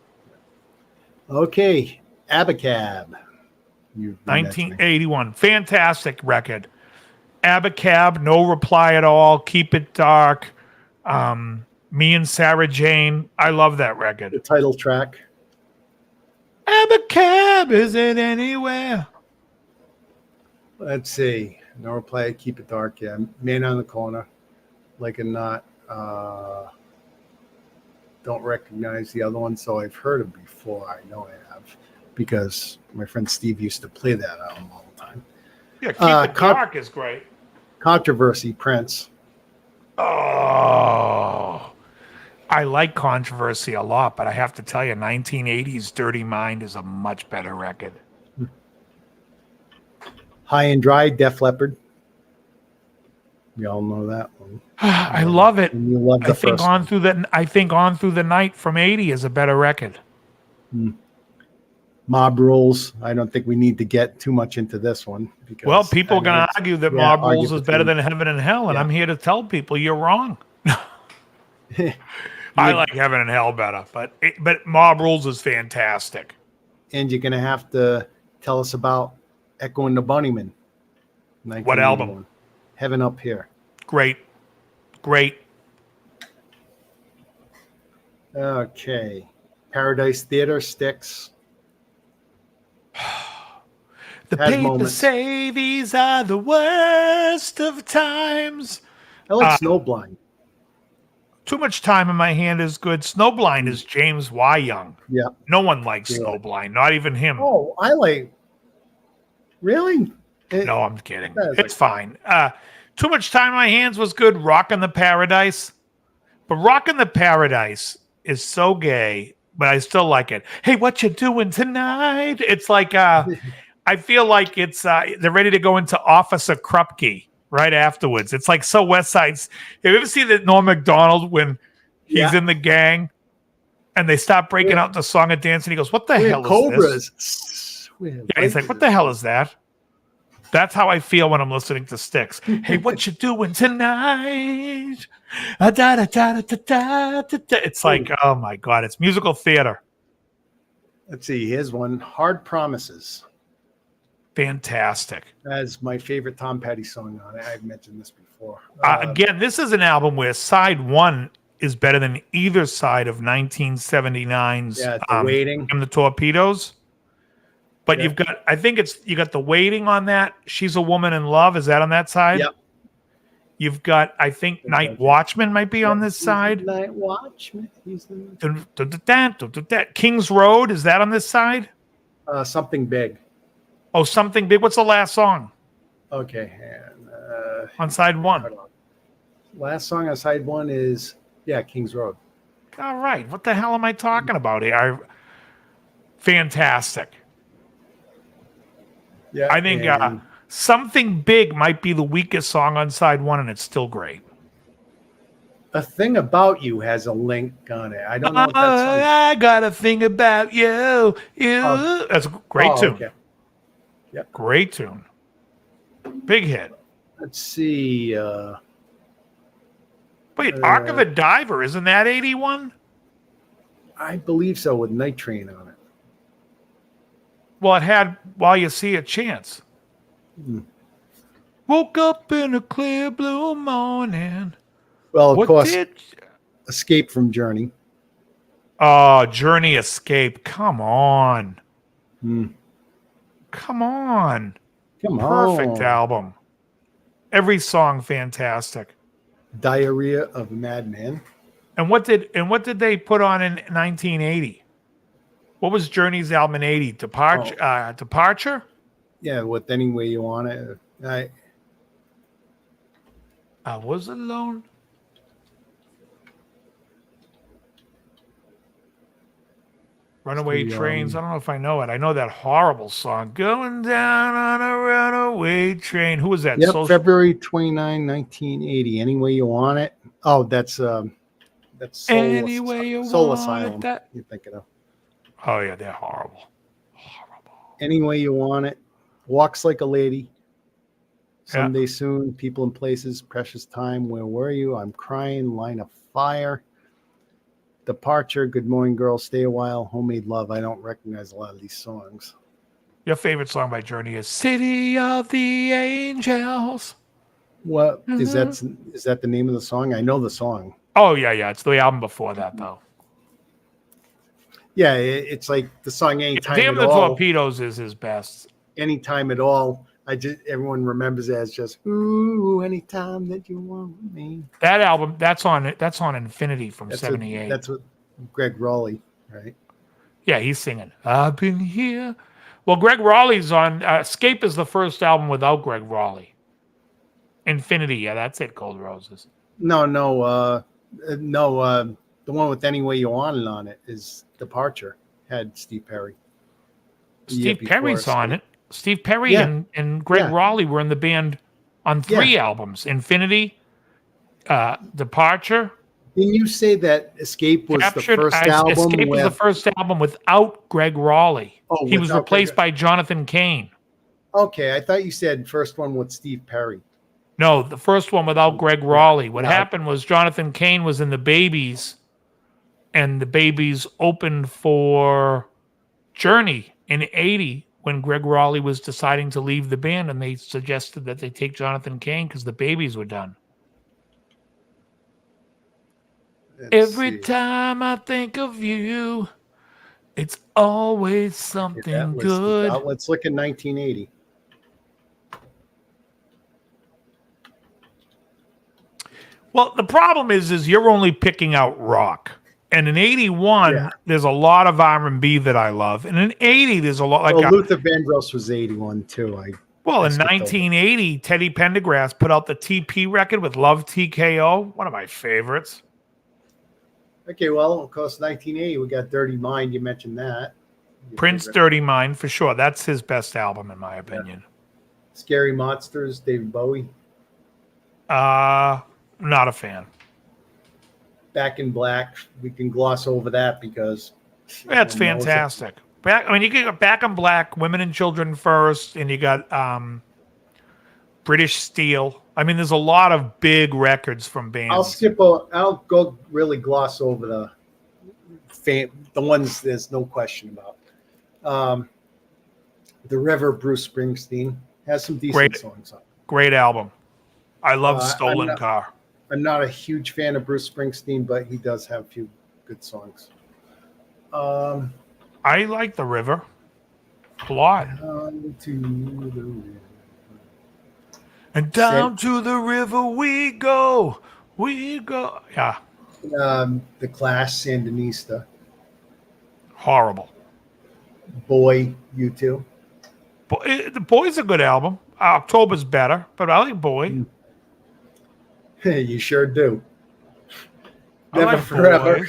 Okay, Abacab. 1981. Fantastic record. Abacab, No Reply at All, Keep It Dark, Me and Sarah Jane. I love that record. The title track. Abacab, is it anywhere? Let's see. No Reply, Keep It Dark. Yeah, Man on the Corner. Like a Knot. Don't recognize the other one, so I've heard it before. I know I have, because my friend Steve used to play that album all the time. Yeah, Keep It Dark is great. Controversy, Prince. Oh, I like Controversy a lot, but I have to tell you, 1980s Dirty Mind is a much better record. High and Dry, Def Leppard. We all know that one. I love it. And you love the first one. I think On Through the Night from 80 is a better record. Mob Rules. I don't think we need to get too much into this one. Because well, people are going to argue that Mob Rules is better than Heaven and Hell, and I'm here to tell people you're wrong. I like Heaven and Hell better, but Mob Rules is fantastic. And you're going to have to tell us about Echo and the Bunnymen. What album? Heaven Up Here. Great. Okay. Paradise Theater, Styx. The papers say these are the worst of times. I like Snowblind. Too Much Time in My Hand is good. Snowblind is James Y. Young. Yeah. No one likes Snowblind, not even him. Oh, I like. Really? No, I'm kidding. It's fine. Too Much Time in My Hands was good. Rockin' the Paradise. But Rockin' the Paradise is so gay, but I still like it. Hey, what you doing tonight? It's like, I feel like it's, they're ready to go into Officer Krupke right afterwards. It's like so West Side's. Have you ever seen that Norm Macdonald when he's in the gang and they stop breaking out the song and dance and he goes, what the hell is this? Yeah, he's like, what the hell is that? That's how I feel when I'm listening to Styx. Hey, what you doing tonight? It's like, oh my God, it's musical theater. Let's see. Here's one. Hard Promises. Fantastic. That's my favorite Tom Petty song on it. I've mentioned this before. Again, this is an album where side one is better than either side of 1979's The Waiting and the Torpedoes. But you've got, I think you got The Waiting on that. She's a Woman in Love. Is that on that side? Yep. You've got, I think, Night Watchman might be on this side. Night Watchman. King's Road, is that on this side? Something Big. Oh, Something Big. What's the last song? Okay. And, on side one. Last song on side one is, King's Road. All right. What the hell am I talking about here? Fantastic. Yeah, I think Something Big might be the weakest song on side one, and it's still great. A Thing About You has a link on it. I don't know if that's on. I got a thing about you. That's a great tune. Okay. Yep. Great tune. Big hit. Let's see. Wait, Ark of a Diver, isn't that 81? I believe so, with Night Train on it. Well, it had While You See a Chance. Woke up in a clear blue morning. Well, of course, Escape from Journey. Oh, Journey Escape. Come on. Come on. Perfect album. Every song fantastic. Diarrhea of a Madman. And what did they put on in 1980? What was Journey's album in 80? Departure? Yeah, with Any Way You Want It. I was alone. Runaway Trains. I don't know if I know it. I know that horrible song. Going down on a runaway train. Who was that? Yep, February 29, 1980. Any Way You Want It. Oh, that's Soul Asylum. You're thinking of. Oh yeah, they're horrible. Any Way You Want It. Walks Like a Lady. Someday Soon. People and Places. Precious Time. Where Were You? I'm Crying. Line of Fire. Departure, Good Morning Girl, Stay a While, Homemade Love. I don't recognize a lot of these songs. Your favorite song by Journey is City of the Angels. What is that? Is that the name of the song? I know the song. Oh yeah. It's the album before that though. Yeah, it's like the song Anytime Damn at the All. Torpedoes is his best. Anytime at All. Everyone remembers it as just ooh, anytime that you want me. That album, that's on Infinity from 78. That's what Greg Raleigh, right? Yeah, he's singing. I've been here. Well, Greg Raleigh's on Escape is the first album without Greg Raleigh. Infinity, yeah, that's it, Cold Roses. No, the one with Any Way You Want It on it is Departure. Had Steve Perry. Steve Perry's on it. Steve Perry and Greg Raleigh were in the band on 3 albums. Infinity, Departure. Didn't you say that Escape was the first album? Escape was the first album without Greg Raleigh. Oh, he was replaced by Jonathan Cain. Okay, I thought you said first one with Steve Perry. No, the first one without Greg Raleigh. What happened was Jonathan Cain was in the Babies, and the Babies opened for Journey in 80 when Greg Raleigh was deciding to leave the band, and they suggested that they take Jonathan Cain because the Babies were done. Every time I think of you, it's always something good. Let's look at 1980. Well, the problem is you're only picking out rock. And in 81, there's a lot of R&B that I love. And in 80, there's a lot like Luther Vandross was 81 too. In 1980, Teddy Pendergrass put out the TP record with Love TKO, one of my favorites. Okay, well, of course, 1980, we got Dirty Mind. You mentioned that. Prince Dirty Mind, for sure. That's his best album, in my opinion. Yeah. Scary Monsters, David Bowie. Not a fan. Back in Black, we can gloss over that because that's fantastic. You get Back in Black, Women and Children First, and you got British Steel. I mean, there's a lot of big records from bands. I'll go really gloss over the ones there's no question about. The River, Bruce Springsteen has some decent songs on it. Great album. I love Stolen Car. I'm not a huge fan of Bruce Springsteen, but he does have a few good songs. I like The River a lot. And down to the river we go. Yeah. The Clash, Sandinista. Horrible. Boy, U2. The Boy's a good album. October's better, but I like Boy. You sure do. Never Forever.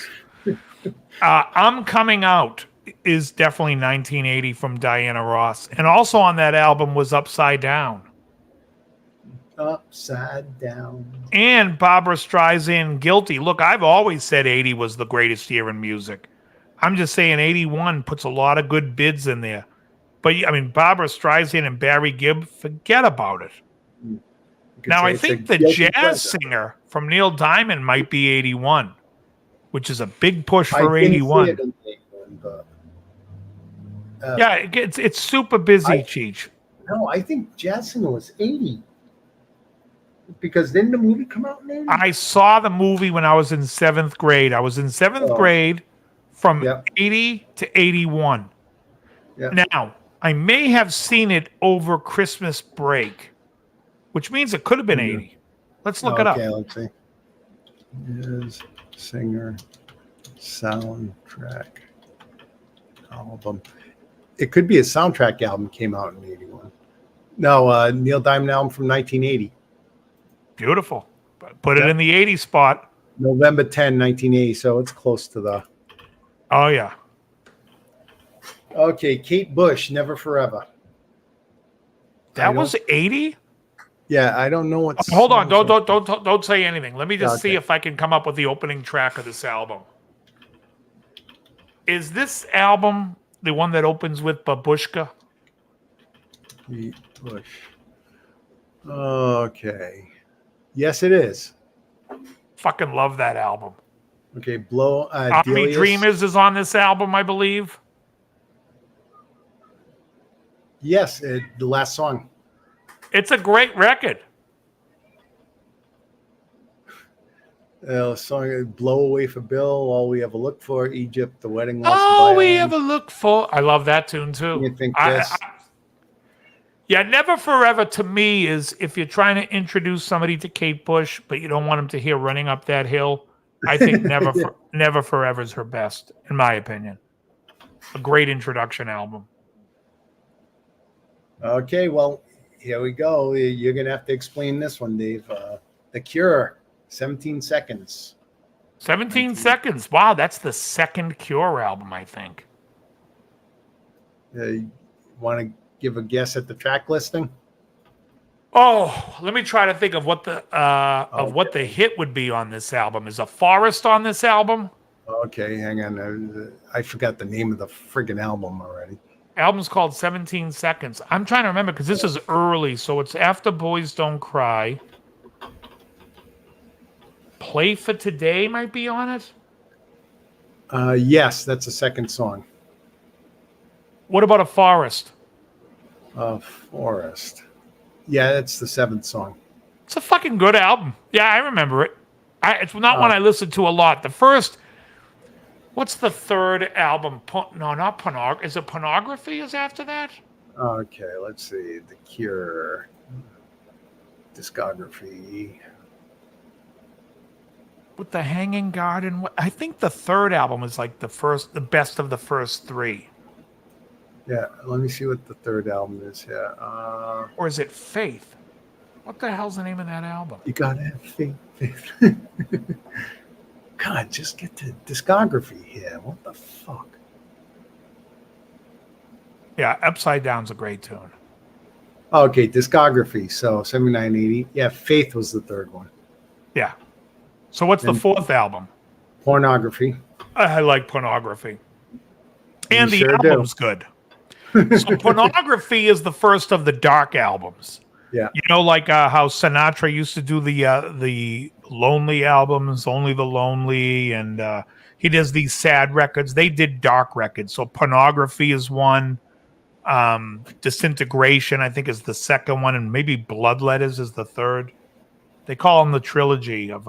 I'm Coming Out is definitely 1980 from Diana Ross. And also on that album was Upside Down. Upside Down. And Barbara Streisand, Guilty. Look, I've always said 80 was the greatest year in music. I'm just saying 81 puts a lot of good bids in there. But, I mean, Barbara Streisand and Barry Gibb, forget about it. Now, I think the jazz singer from Neil Diamond might be 81, which is a big push for 81. Yeah, it's super busy, Cheech. No, I think Jazz Singer was 80. Because didn't the movie come out in 80? I saw the movie when I was in 7th grade. I was in 7th grade from 80 to 81. Yep. Now, I may have seen it over Christmas break, which means it could have been 80. Let's look it up. Okay, let's see. Jazz Singer soundtrack album. It could be a soundtrack album came out in 81. No, Neil Diamond album from 1980. Beautiful. Put it in the 80 spot. November 10, 1980. So it's close to the. Oh, yeah. Okay, Kate Bush, Never Forever. That was 80? Yeah, I don't know what. Hold on, don't say anything. Let me just see if I can come up with the opening track of this album. Is this album the one that opens with Babushka? Kate Bush. Okay. Yes, it is. Fucking love that album. Okay, Blow. Army Dreamers is on this album, I believe. Yes, the last song. It's a great record. Song Blow Away for Bill, All We Ever Look For, Egypt, The Wedding. All We Ever Look For. I love that tune too. You think yeah, Never Forever to me is if you're trying to introduce somebody to Kate Bush, but you don't want them to hear Running Up That Hill. I think Never Forever is her best, in my opinion. A great introduction album. Okay, well, here we go. You're going to have to explain this one, Dave. The Cure, 17 Seconds. 17 Seconds. Wow, that's the second Cure album, I think. Want to give a guess at the track listing? Oh, let me try to think of what the hit would be on this album. Is A Forest on this album? Okay, hang on. I forgot the name of the friggin' album already. Album's called 17 Seconds. I'm trying to remember because this is early, so it's after Boys Don't Cry. Play for Today might be on it. Yes, that's the second song. What about A Forest? Forest. Yeah, that's the seventh song. It's a fucking good album. Yeah, I remember it. It's not one I listened to a lot. The first, what's the third album? No, not Pornography. Is it Pornography is after that? Okay, let's see. The Cure. Discography. With the Hanging Garden. I think the third album is like the best of the first three. Yeah, let me see what the third album is. Yeah. Or is it Faith? What the hell's the name of that album? You gotta have faith. God, just get to discography here. What the fuck? Yeah, Upside Down's a great tune. Okay, discography. So 7980. Yeah, Faith was the third one. Yeah. So what's the fourth album? Pornography. I like Pornography. And You the sure album's good. So Pornography is the first of the dark albums. Yeah. You know, like how Sinatra used to do the lonely albums, Only the Lonely, and he does these sad records. They did dark records. So Pornography is one. Disintegration, I think, is the second one, and maybe Bloodletters is the third. They call them the trilogy of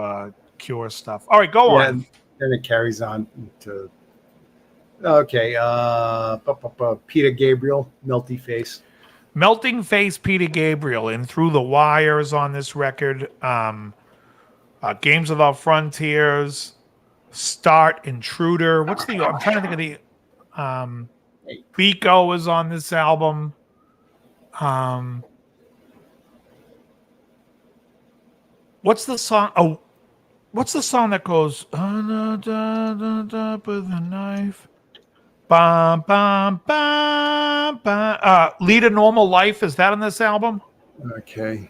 Cure stuff. All right, go on. Then it carries on to okay. Peter Gabriel, Melty Face. Melting Face, Peter Gabriel, and Through the Wires on this record. Games Without Frontiers, Start, Intruder. I'm trying to think of the. Pico is on this album. What's the song? Oh, what's the song that goes on the top of the knife? Bum, bum, bum, bum. Lead a Normal Life. Is that on this album? Okay.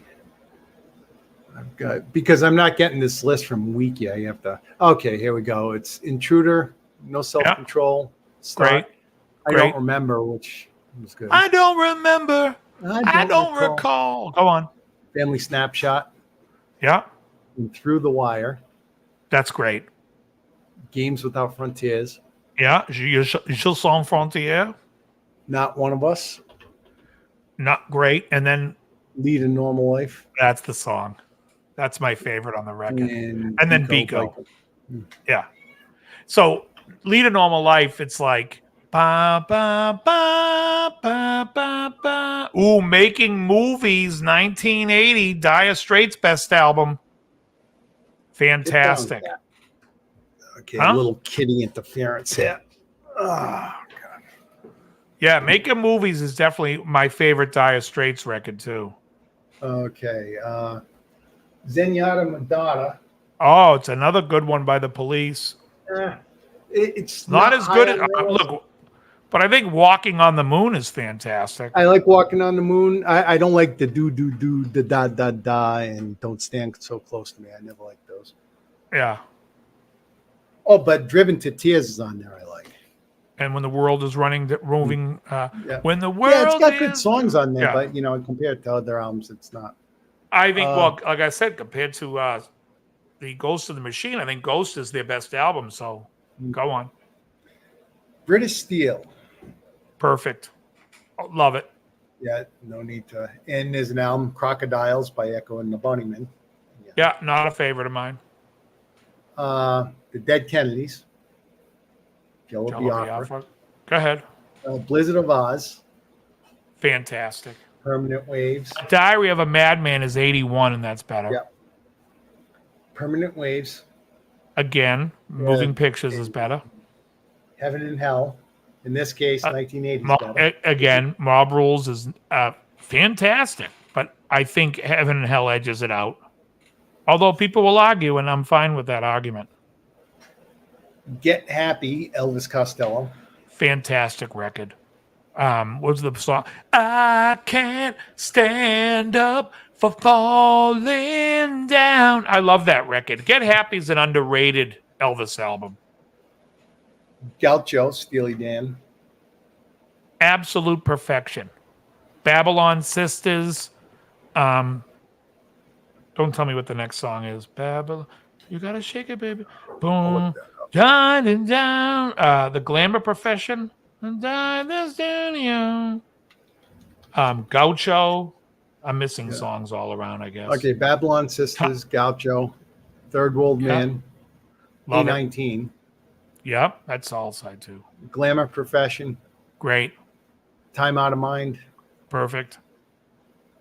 I've got, because I'm not getting this list from Wikia. You have to. Okay, here we go. It's Intruder, No Self-Control. Great. I don't remember which was good. I don't remember. I don't recall. Go on. Family Snapshot. Yeah. And Through the Wire. That's great. Games Without Frontiers. Yeah. Je sans frontières. Not One of Us. Not great. And then Lead a Normal Life. that's the song. That's my favorite on the record. And then Biko. Yeah. So Lead a Normal Life, it's like ba ba ba ba ba ba. Ooh, Making Movies, 1980, Dire Straits' best album. Fantastic. Okay, a little kitty interference here. Yeah, Making Movies is definitely my favorite Dire Straits record too. Okay. Zenyatta Madonna. Oh, it's another good one by the Police. It's not as good as look, but I think Walking on the Moon is fantastic. I like Walking on the Moon. I don't like the do the da and Don't Stand So Close to Me. I never liked those. Yeah. Oh, but Driven to Tears is on there. I like. And When the World is Moving. Yeah. When the World. Yeah, it's got good songs on there, yeah. but compared to other albums, it's not. I think, well, like I said, compared to the Ghost of the Machine, I think Ghost is their best album. So go on. British Steel. Perfect. Love it. Yeah, no need to. And there's an album, Crocodiles by Echo and the Bunnymen. Yeah, not a favorite of mine. The Dead Kennedys. Jello Biafra. Go ahead. Blizzard of Oz. Fantastic. Permanent Waves. Diary of a Madman is 81, and that's better. Yeah. Permanent Waves. Again, Moving Pictures is better. Heaven and Hell. In this case, 1980s. Again, Mob Rules is fantastic, but I think Heaven and Hell edges it out. Although people will argue, and I'm fine with that argument. Get Happy, Elvis Costello. Fantastic record. What's the song? I can't stand up for falling down. I love that record. Get Happy is an underrated Elvis album. Gaucho, Steely Dan. Absolute perfection. Babylon Sisters. Don't tell me what the next song is. Babylon. You gotta shake it, baby. Boom. Down and down. The Glamour Profession. Gaucho. I'm missing songs all around, I guess. Okay, Babylon Sisters, Gaucho, Third World Man, A19. Yep, that's all side too. Glamour Profession. Great. Time Out of Mind. Perfect.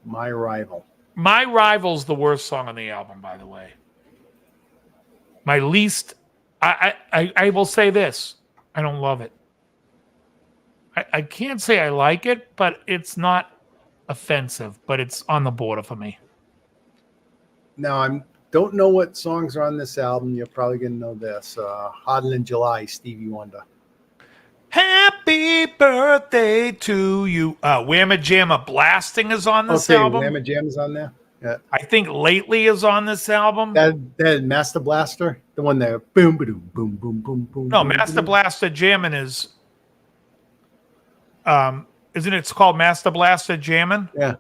My Rival. My Rival's the worst song on the album, by the way. My least. I will say this. I don't love it. I can't say I like it, but it's not offensive, but it's on the border for me. Now, I don't know what songs are on this album. You're probably going to know this. Hotter Than July, Stevie Wonder. Happy birthday to you. Whamma Jamma Blasting is on this album. Whamma Jamma's on there? Yeah. I think Lately is on this album. That Master Blaster? The one there. Boom, boom, boom, boom, boom, boom. No, boom, Master boom. Blaster Jammin' is... isn't it called Master Blaster Jammin'? Yeah.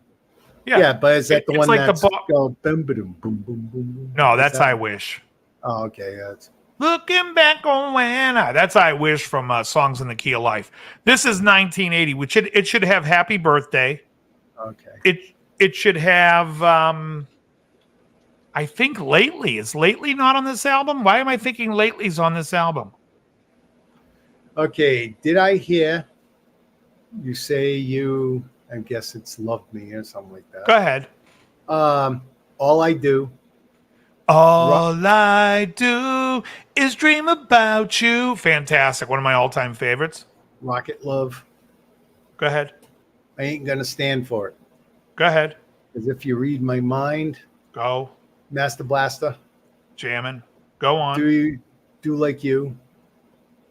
Yeah. Yeah, but is that the one like that's boom, boom, boom, boom, boom, boom? No, that's I Wish. Oh, okay. Yeah, Looking back on when that's I Wish from Songs in the Key of Life. This is 1980, which it should have Happy Birthday. Okay. It should have I think Lately. Is Lately not on this album? Why am I thinking Lately's on this album? Okay. Did I hear you say I guess it's Loved Me or something like that. Go ahead. All I Do. All I do is dream about you. Fantastic. One of my all-time favorites. Rocket Love. Go ahead. I Ain't Gonna Stand For It. Go ahead. As If You Read My Mind. Go. Master Blaster. Jamming. Go on. Do Like You.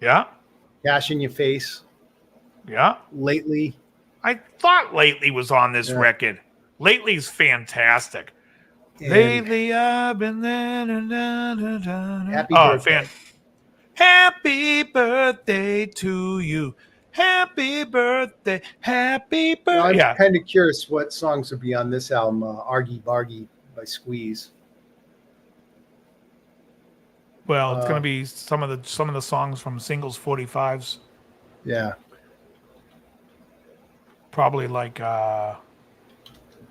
Yeah. Cash in Your Face. Yeah. Lately. I thought Lately was on this record. Lately's fantastic. Lately I've been there. Happy birthday. Happy birthday to you. Happy birthday. Happy birthday. I'm Yeah. kind of curious what songs would be on this album, Argy Bargy by Squeeze. Well, it's going to be some of the songs from Singles 45s. Yeah. Probably like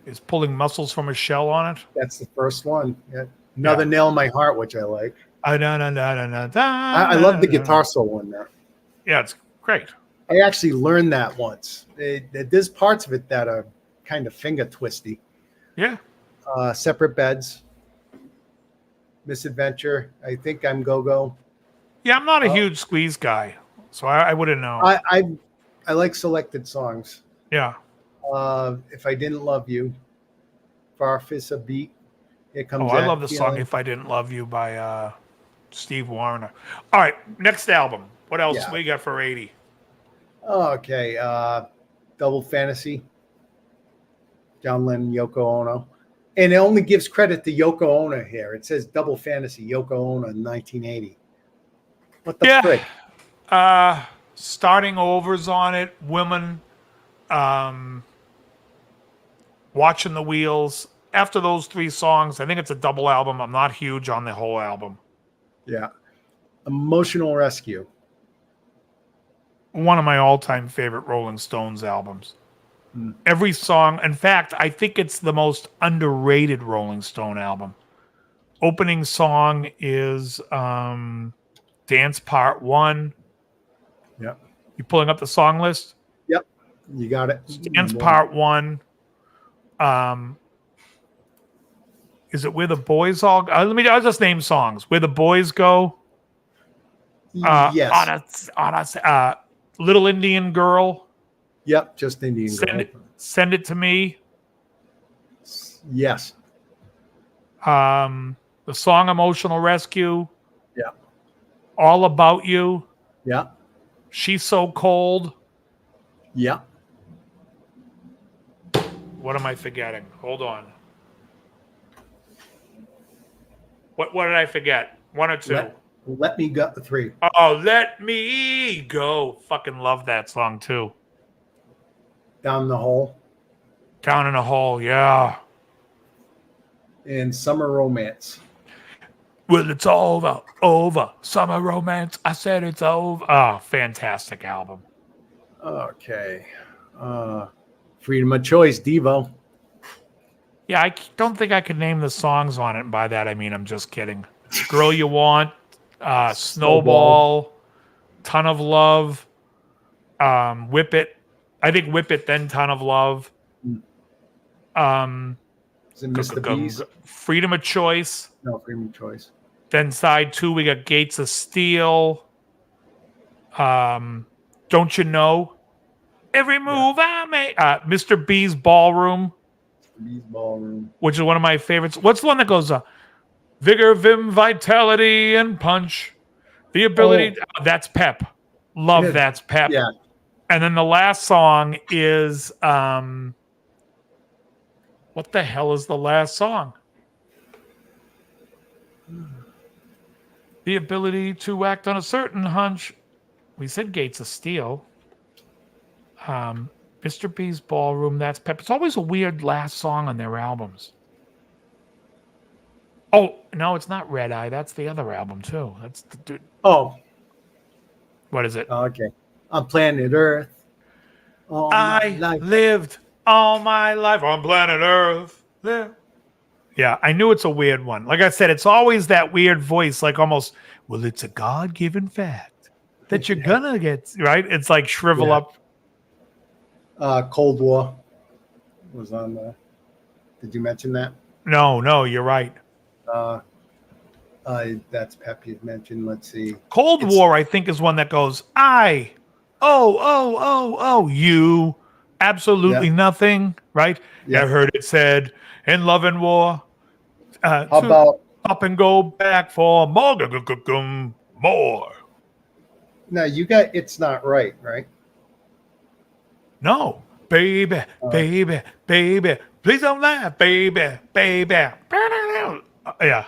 is Pulling Muscles from a Shell on it. That's the first one. Yeah. Another Nail in My Heart, which I like. I love the guitar solo in there. Yeah, it's great. I actually learned that once. There's parts of it that are kind of finger twisty. Yeah. Separate Beds. Misadventure. I think I'm Go-Go. Yeah, I'm not a huge Squeeze guy, so I wouldn't know. I like selected songs. Yeah. If I Didn't Love You. Farfisa Beat. Here comes I love the song If I Didn't Love You by Steve Wariner. All right, next album. What else we got for 80? Okay. Double Fantasy. John Lennon, Yoko Ono. And it only gives credit to Yoko Ono here. It says Double Fantasy, Yoko Ono in 1980. What the frick? Starting Overs on it, Women, Watching the Wheels. After those three songs, I think it's a double album. I'm not huge on the whole album. Yeah. Emotional Rescue. One of my all-time favorite Rolling Stones albums. Every song, in fact, I think it's the most underrated Rolling Stone album. Opening song is Dance Part 1. Yep. You pulling up the song list? Yep. You got it. Dance Part 1. Is it Where the Boys All go? I'll just name songs. Where the Boys Go. Yes. On a Little Indian Girl. Yep, just Indian Girl. Send It to Me. Yes. The song Emotional Rescue. Yeah. All About You. Yeah. She's So Cold. Yeah. What am I forgetting? Hold on. What did I forget? One or two? Let Me Go. 3. Oh, Let Me Go. Fucking love that song too. Down the Hole. Down in a Hole, yeah. And Summer Romance. Well, it's over. Summer Romance. I said it's over. Oh, fantastic album. Okay. Freedom of Choice, Devo. Yeah, I don't think I could name the songs on it. And by that, I mean, I'm just kidding. Girl You Want, Snowball, Ton of Love, Whip It. I think Whip It, then Ton of Love. Is it Mr. B's? Freedom of Choice. No, Freedom of Choice. Then side 2, we got Gates of Steel. Don't You Know? Every move I make. Mr. B's Ballroom. B's Ballroom. Which is one of my favorites. What's the one that goes, Vigor, Vim, Vitality, and Punch. The ability. That's Pep. Love That's Pep. Yeah. And then the last song is, what the hell is the last song? The ability to act on a certain hunch. We said Gates of Steel. Mr. B's Ballroom, That's Pep. It's always a weird last song on their albums. Oh, no, it's not Red Eye. That's the other album, too. That's the dude. Oh. What is it? Okay. On Planet Earth. I lived all my life on planet Earth. Yeah, I knew it's a weird one. Like I said, it's always that weird voice, like almost, well, it's a God-given fact that you're gonna get, right? It's like shrivel up. Cold War was on there. Did you mention that? No, you're right. That's Pep you mentioned. Let's see. Cold War, I think, is one that goes, you, absolutely nothing, right? Yeah. I heard it said, in love and war. How about up and go back for more? No, you got It's Not Right, right? No, baby, Please don't laugh, baby, baby. Yeah. I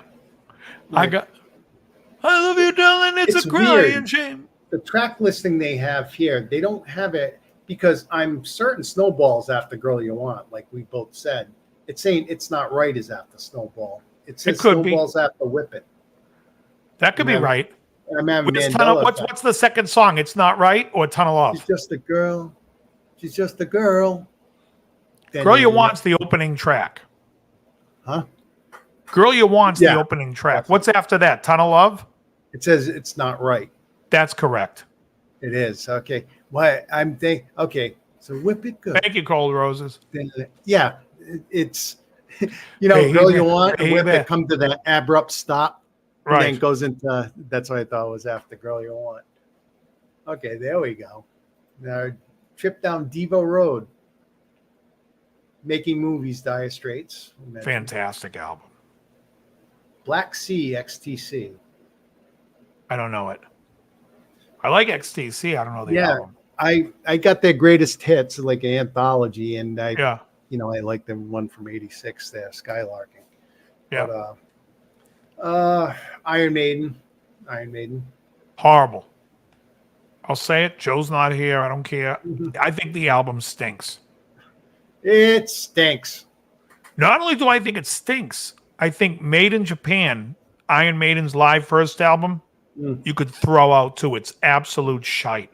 love you, darling. It's a crying weird. shame. The track listing they have here, they don't have it because I'm certain Snowball's after Girl You Want, like we both said. It's saying It's Not Right is after Snowball. It says could be. Snowball's after Whip It. That could be right. I'm having What's the second song? It's Not Right or Tunnel Off? She's just a girl. She's just a girl. Girl You Want's the opening track. Huh? Girl You Want's the opening track. What's after that? Tunnel Love? It says It's Not Right. That's correct. It is. Okay. Why I'm thinking, okay, so Whip It Good. Thank you, Cold Roses. Yeah. It's Girl You Want and Whip It come to that abrupt stop. Right. And then goes into that's what I thought was after Girl You Want. Okay, there we go. Now trip down Devo Road. Making Movies, Dire Straits. Fantastic album. Black Sea, XTC. I don't know it. I like XTC. I don't know the album. I got their greatest hits, like an anthology, and I like the one from '86 there, Skylarking. Yeah. But, Iron Maiden. Horrible. I'll say it. Joe's not here. I don't care. I think the album stinks. It stinks. Not only do I think it stinks, I think Made in Japan, Iron Maiden's live first album, you could throw out too. It's absolute shite.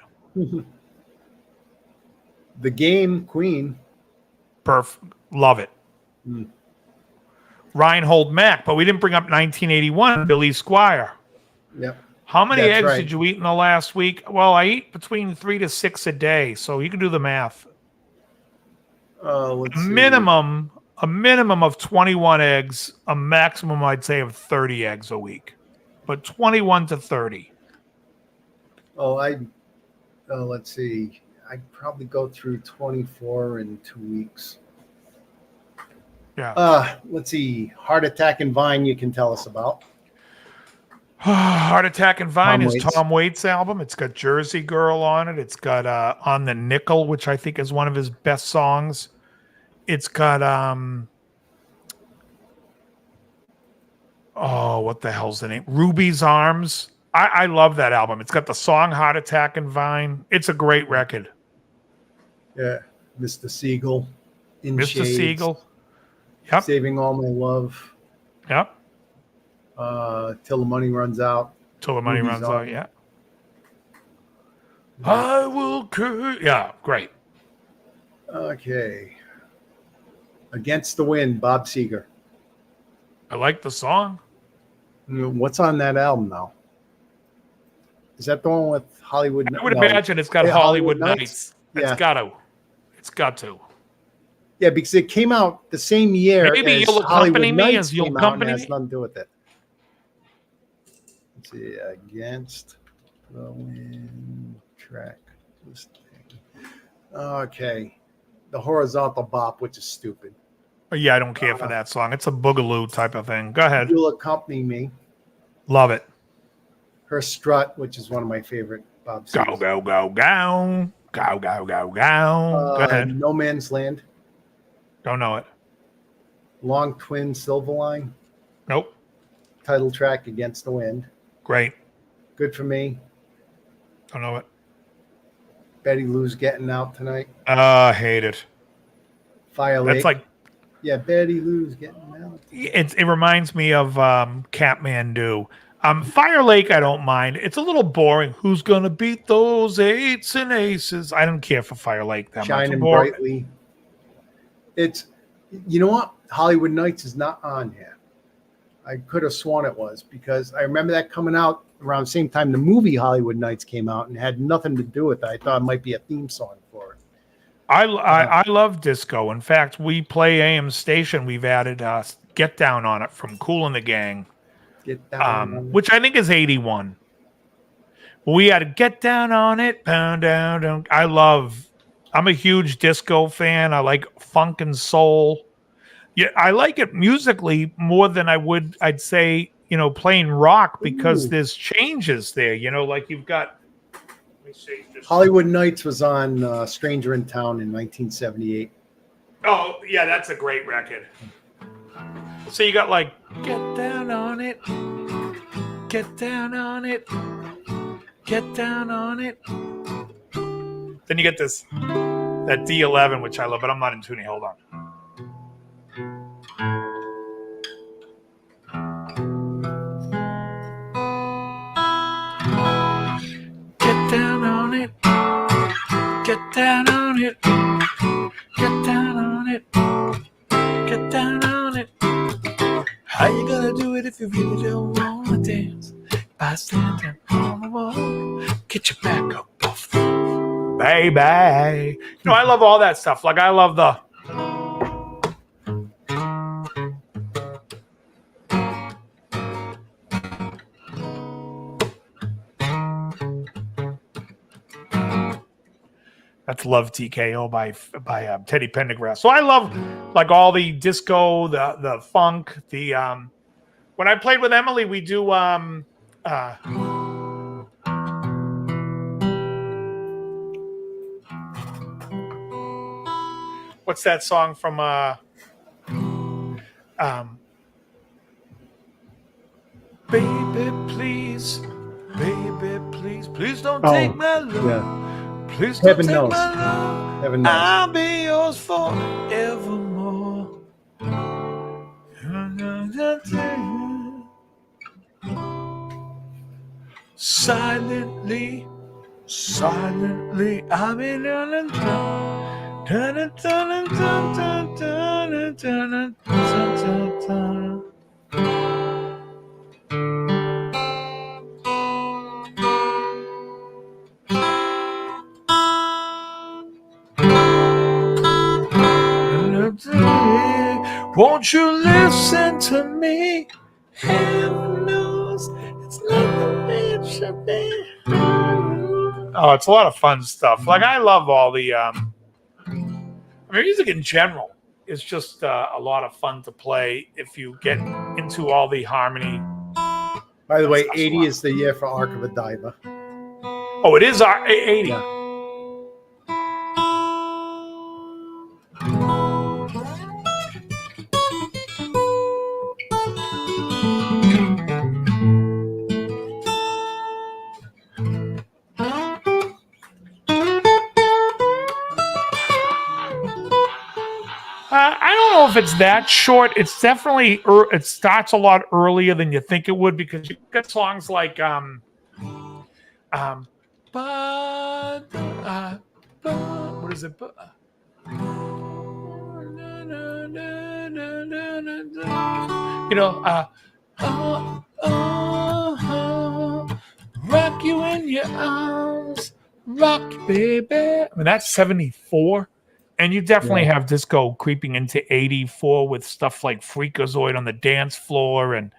The Game, Queen. Perfect. Love it. Reinhold Mack, but we didn't bring up 1981, Billy Squire. Yep. How many eggs did you eat in the last week? Well, I eat between 3 to 6 a day, so you can do the math. A minimum of 21 eggs, a maximum I'd say of 30 eggs a week, but 21 to 30. Let's see. I'd probably go through 24 in 2 weeks. Yeah. Let's see. Heart Attack and Vine, you can tell us about. Heart Attack and Vine is Tom Waits' album. It's got Jersey Girl on it. It's got On the Nickel, which I think is one of his best songs. It's got what the hell's the name? Ruby's Arms. I love that album. It's got the song Heart Attack and Vine. It's a great record. Yeah. Mr. Siegel. Mr. Siegel. Yep. Saving All My Love. Yep. Till the Money Runs Out. Till the Money Runs Out, yeah. I will yeah, great. Okay. Against the Wind, Bob Seger. I like the song. What's on that album now? Is that the one with Hollywood? I would imagine it's got Hollywood Nights. Yeah. It's got to. Yeah, because it came out the same year. Maybe as You'll Hollywood Accompany Me Nights as You'll came out, Accompany and Me. has nothing to do with it. Let's see. Against the Wind track listing. Okay. The Horizontal Bop, which is stupid. Yeah, I don't care for that song. It's a boogaloo type of thing. Go ahead. You'll Accompany Me. Love it. Her Strut, which is one of my favorite Bob Seger. Go, go, go, go. Go, go, go, go. Go ahead. No Man's Land. Don't know it. Long Twin Silverline. Nope. Title track Against the Wind. Great. Good for Me. Don't know it. Betty Lou's Getting Out Tonight. I hate it. Fire Lake. That's like, yeah, Betty Lou's Getting Out. it reminds me of Kathmandu. Fire Lake, I don't mind. It's a little boring. Who's gonna beat those eights and aces? I don't care for Fire Lake that much. Shining Brightly. It's, you know what? Hollywood Nights is not on here. I could have sworn it was because I remember that coming out around the same time the movie Hollywood Nights came out and had nothing to do with it. I thought it might be a theme song for it. I love disco. In fact, we play AM Station. We've added Get Down on it from Kool and the Gang. Get Down which I think is 81. We had to Get Down on it. Pound down, down. I'm a huge disco fan. I like funk and soul. Yeah, I like it musically more than I'd say, playing rock because there's changes there. Like you've got. Let me see. Hollywood Nights was on Stranger in Town in 1978. Oh, yeah, that's a great record. So you got like, get down on it, get down on it, get down on it. Then you get this, that D11, which I love, but I'm not in tuning. Hold on. Get down on it, get down on it, get down on it, get down on it. How you gonna do it if you really don't wanna dance? By standing on the wall, get your back up off the baby. You know, I love all that stuff. Like, I love the. That's Love TKO by Teddy Pendergrass. So I love like all the disco, the funk, the when I played with Emily, we do what's that song from baby please don't take my love. Yeah. Please don't Heaven take knows. my love. Heaven knows. I'll be yours forevermore. Silently, I've been won't you listen to me? Heaven knows it's not the way it should be. Oh, it's a lot of fun stuff. Like, I love all the music in general is just a lot of fun to play if you get into all the harmony. By the way, 80 is the year for Arc of a Diver. Oh, it is 80. Yeah. I don't know if it's that short. It's definitely it starts a lot earlier than you think it would, because you got songs like what is it? You know, rock you in your arms, rock baby. I mean, that's 74. And you definitely have disco creeping into 84 with stuff like Freakazoid on the dance floor and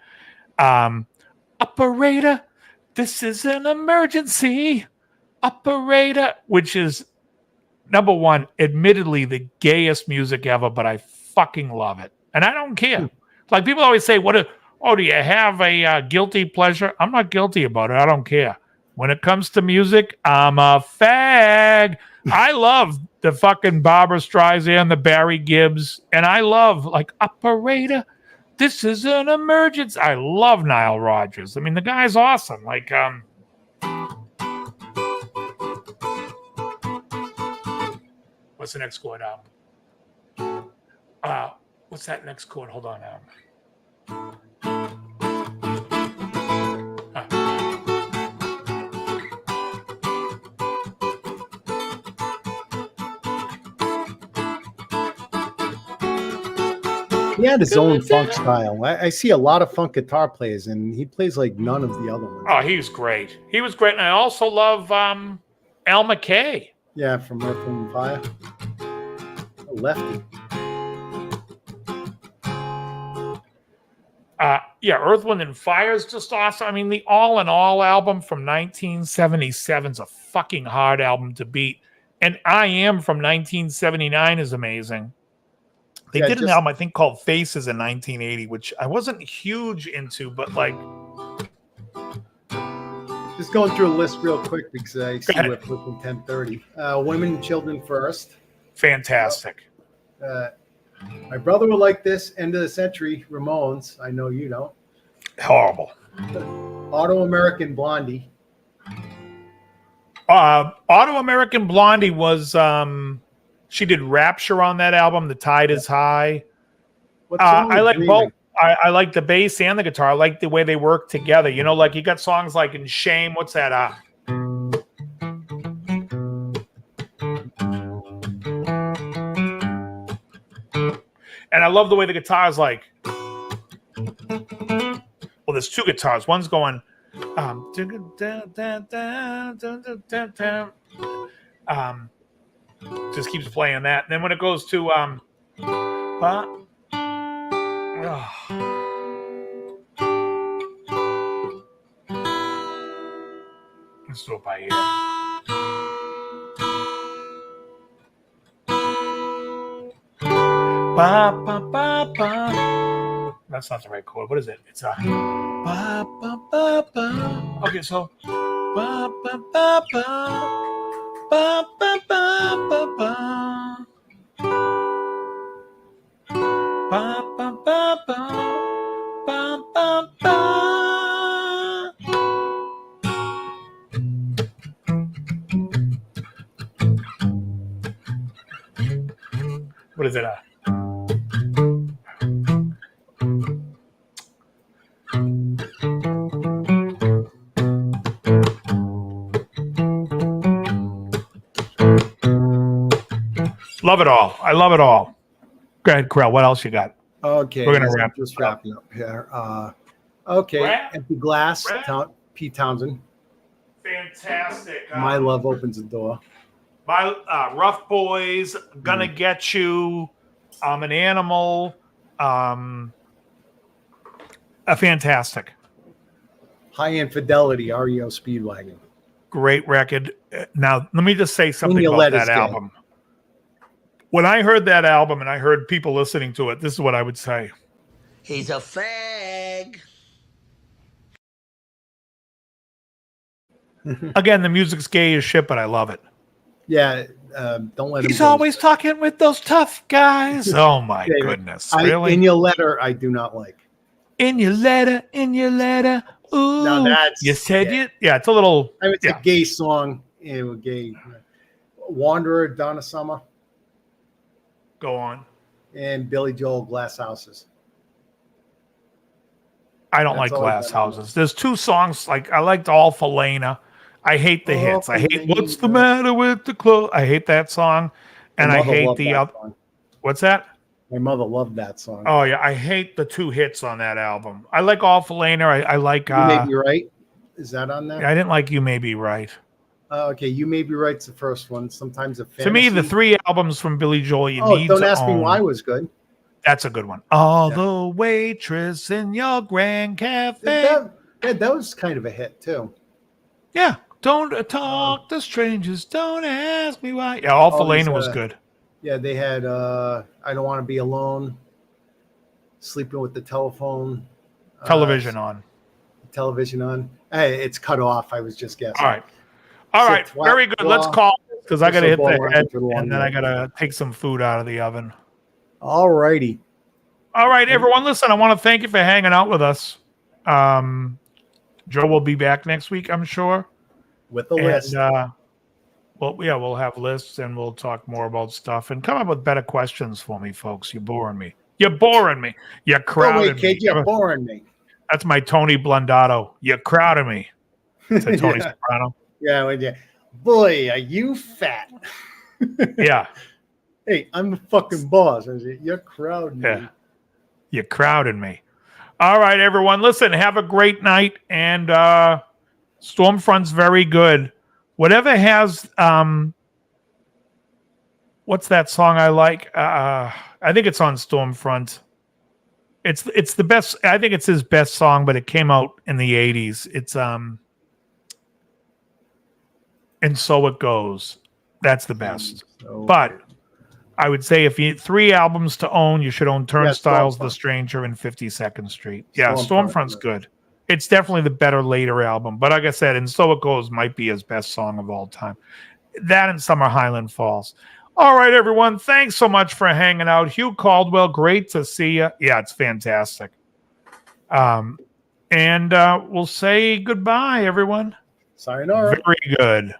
Operator, this is an emergency. Operator, which is, number one, admittedly the gayest music ever, but I fucking love it. And I don't care. Like, people always say, do you have a guilty pleasure? I'm not guilty about it. I don't care. When it comes to music, I'm a fag. I love the fucking Barbara Streisand, the Barry Gibbs, and I love, like, Operator, this is an emergency. I love Nile Rodgers. I mean, the guy's awesome. Like, what's the next chord album? What's that next chord? Hold on now. He had his own funk style. I see a lot of funk guitar players, and he plays like none of the other ones. Oh, he was great. He was great. And I also love Al McKay. Yeah, from Earth, Wind & Fire. A lefty. Earth, Wind & Fire is just awesome. I mean, the All in All album from 1977 is a fucking hard album to beat. And I Am from 1979 is amazing. They did an album, I think, called Faces in 1980, which I wasn't huge into, but like... Just going through a list real quick because I see we're pushing 10:30. Women and Children First. Fantastic. My brother would like this. End of the Century, Ramones. I know you don't. Horrible. Auto American Blondie. Auto American Blondie was she did Rapture on that album. The Tide is High. What's wrong with I like Dreaming? both. I like the bass and the guitar. I like the way they work together. You know, like you got songs like in Shame. What's that? And I love the way the guitar is like. Well, there's two guitars. One's going. Just keeps playing that. And then when it goes to let's do it by ear. Ba, ba, ba, ba. That's not the right chord. What is it? It's a ba, ba, ba, ba. Okay, so ba, ba, ba, ba. Ba, ba, ba, ba, ba. Ba, ba, ba, ba. Ba, ba, ba. What is it? Love it all. I love it all. Go ahead, Krell. What else you got? Okay, We're gonna wrap just this up. wrapping up here. Okay, Wrap? Empty Glass, Wrap? Pete Townsend. Fantastic. My Love Opens the Door. My Rough Boys, Gonna Get You, I'm an Animal. A fantastic. High Infidelity, REO Speedwagon. Great record. Now, let me just say something Your about Letter's that Gay. album. When I heard that album and I heard people listening to it, this is what I would say. He's a fag. Again, the music's gay as shit, but I love it. Yeah, don't let him. He's go. always talking with those tough guys. Oh, my Yeah, goodness. In Really? Your Letter, I do not like. In your letter. Ooh. Now that's- you said yeah. it? Yeah, it's a little. I mean, it's yeah. a gay song. It was gay. Wanderer, Donna Summer, Go on. and Billy Joel, Glass Houses. I don't That's like all I Glass got on Houses. There's two songs like I liked All for Lena. I hate the All hits. I for hate What's the Lena. Matter with the Clothes. I hate that song, and My I mother hate loved the that other. song. What's that? My mother loved that song. Oh yeah, I hate the two hits on that album. I like All for Lena. I like. You May Be Right. Is that on there? I didn't like You May Be Right. Okay, You May Be Right's the first one. Sometimes a fantasy. To me, the three albums from Billy Joel you need Don't to Ask Me own. Why was good. That's a good one. Oh, the waitress in your grand cafe. That was kind of a hit too. Yeah. Don't talk to strangers. Don't ask me why. Yeah, All for Lena was good. Yeah, they had I Don't Want to Be Alone, Sleeping with the Telephone. Television on. Television on. Hey, it's cut off. I was just guessing. All right. Sit, Very good. Let's call because I got to hit the head for the long and then I night. got to take some food out of the oven. All righty. All right, everyone. Listen, I want to thank you for hanging out with us. Joe will be back next week, I'm sure. With the list. We'll have lists and we'll talk more about stuff and come up with better questions for me, folks. You're boring me. You're crowding kid, me. you're boring me. That's my Tony Blondato. You're crowding me. To Tony Soprano. Yeah, well, yeah. Boy, are you fat. Yeah. Hey, I'm the fucking boss. I said, you're crowding me. Yeah. You're crowding me. All right, everyone. Listen, have a great night. And Stormfront's very good. Whatever has what's that song I like? I think it's on Stormfront. It's the best. I think it's his best song, but it came out in the 80s. It's And So It Goes. That's the best. But I would say if you 3 albums to own, you should own Turnstiles, The Stranger, and 52nd Street. Yeah, Stormfront's good. It's definitely the better later album. But like I said, And So It Goes might be his best song of all time. That and Summer Highland Falls. All right, everyone. Thanks so much for hanging out. Hugh Caldwell, great to see you. Yeah, it's fantastic. And we'll say goodbye, everyone. Sayonara. Very good.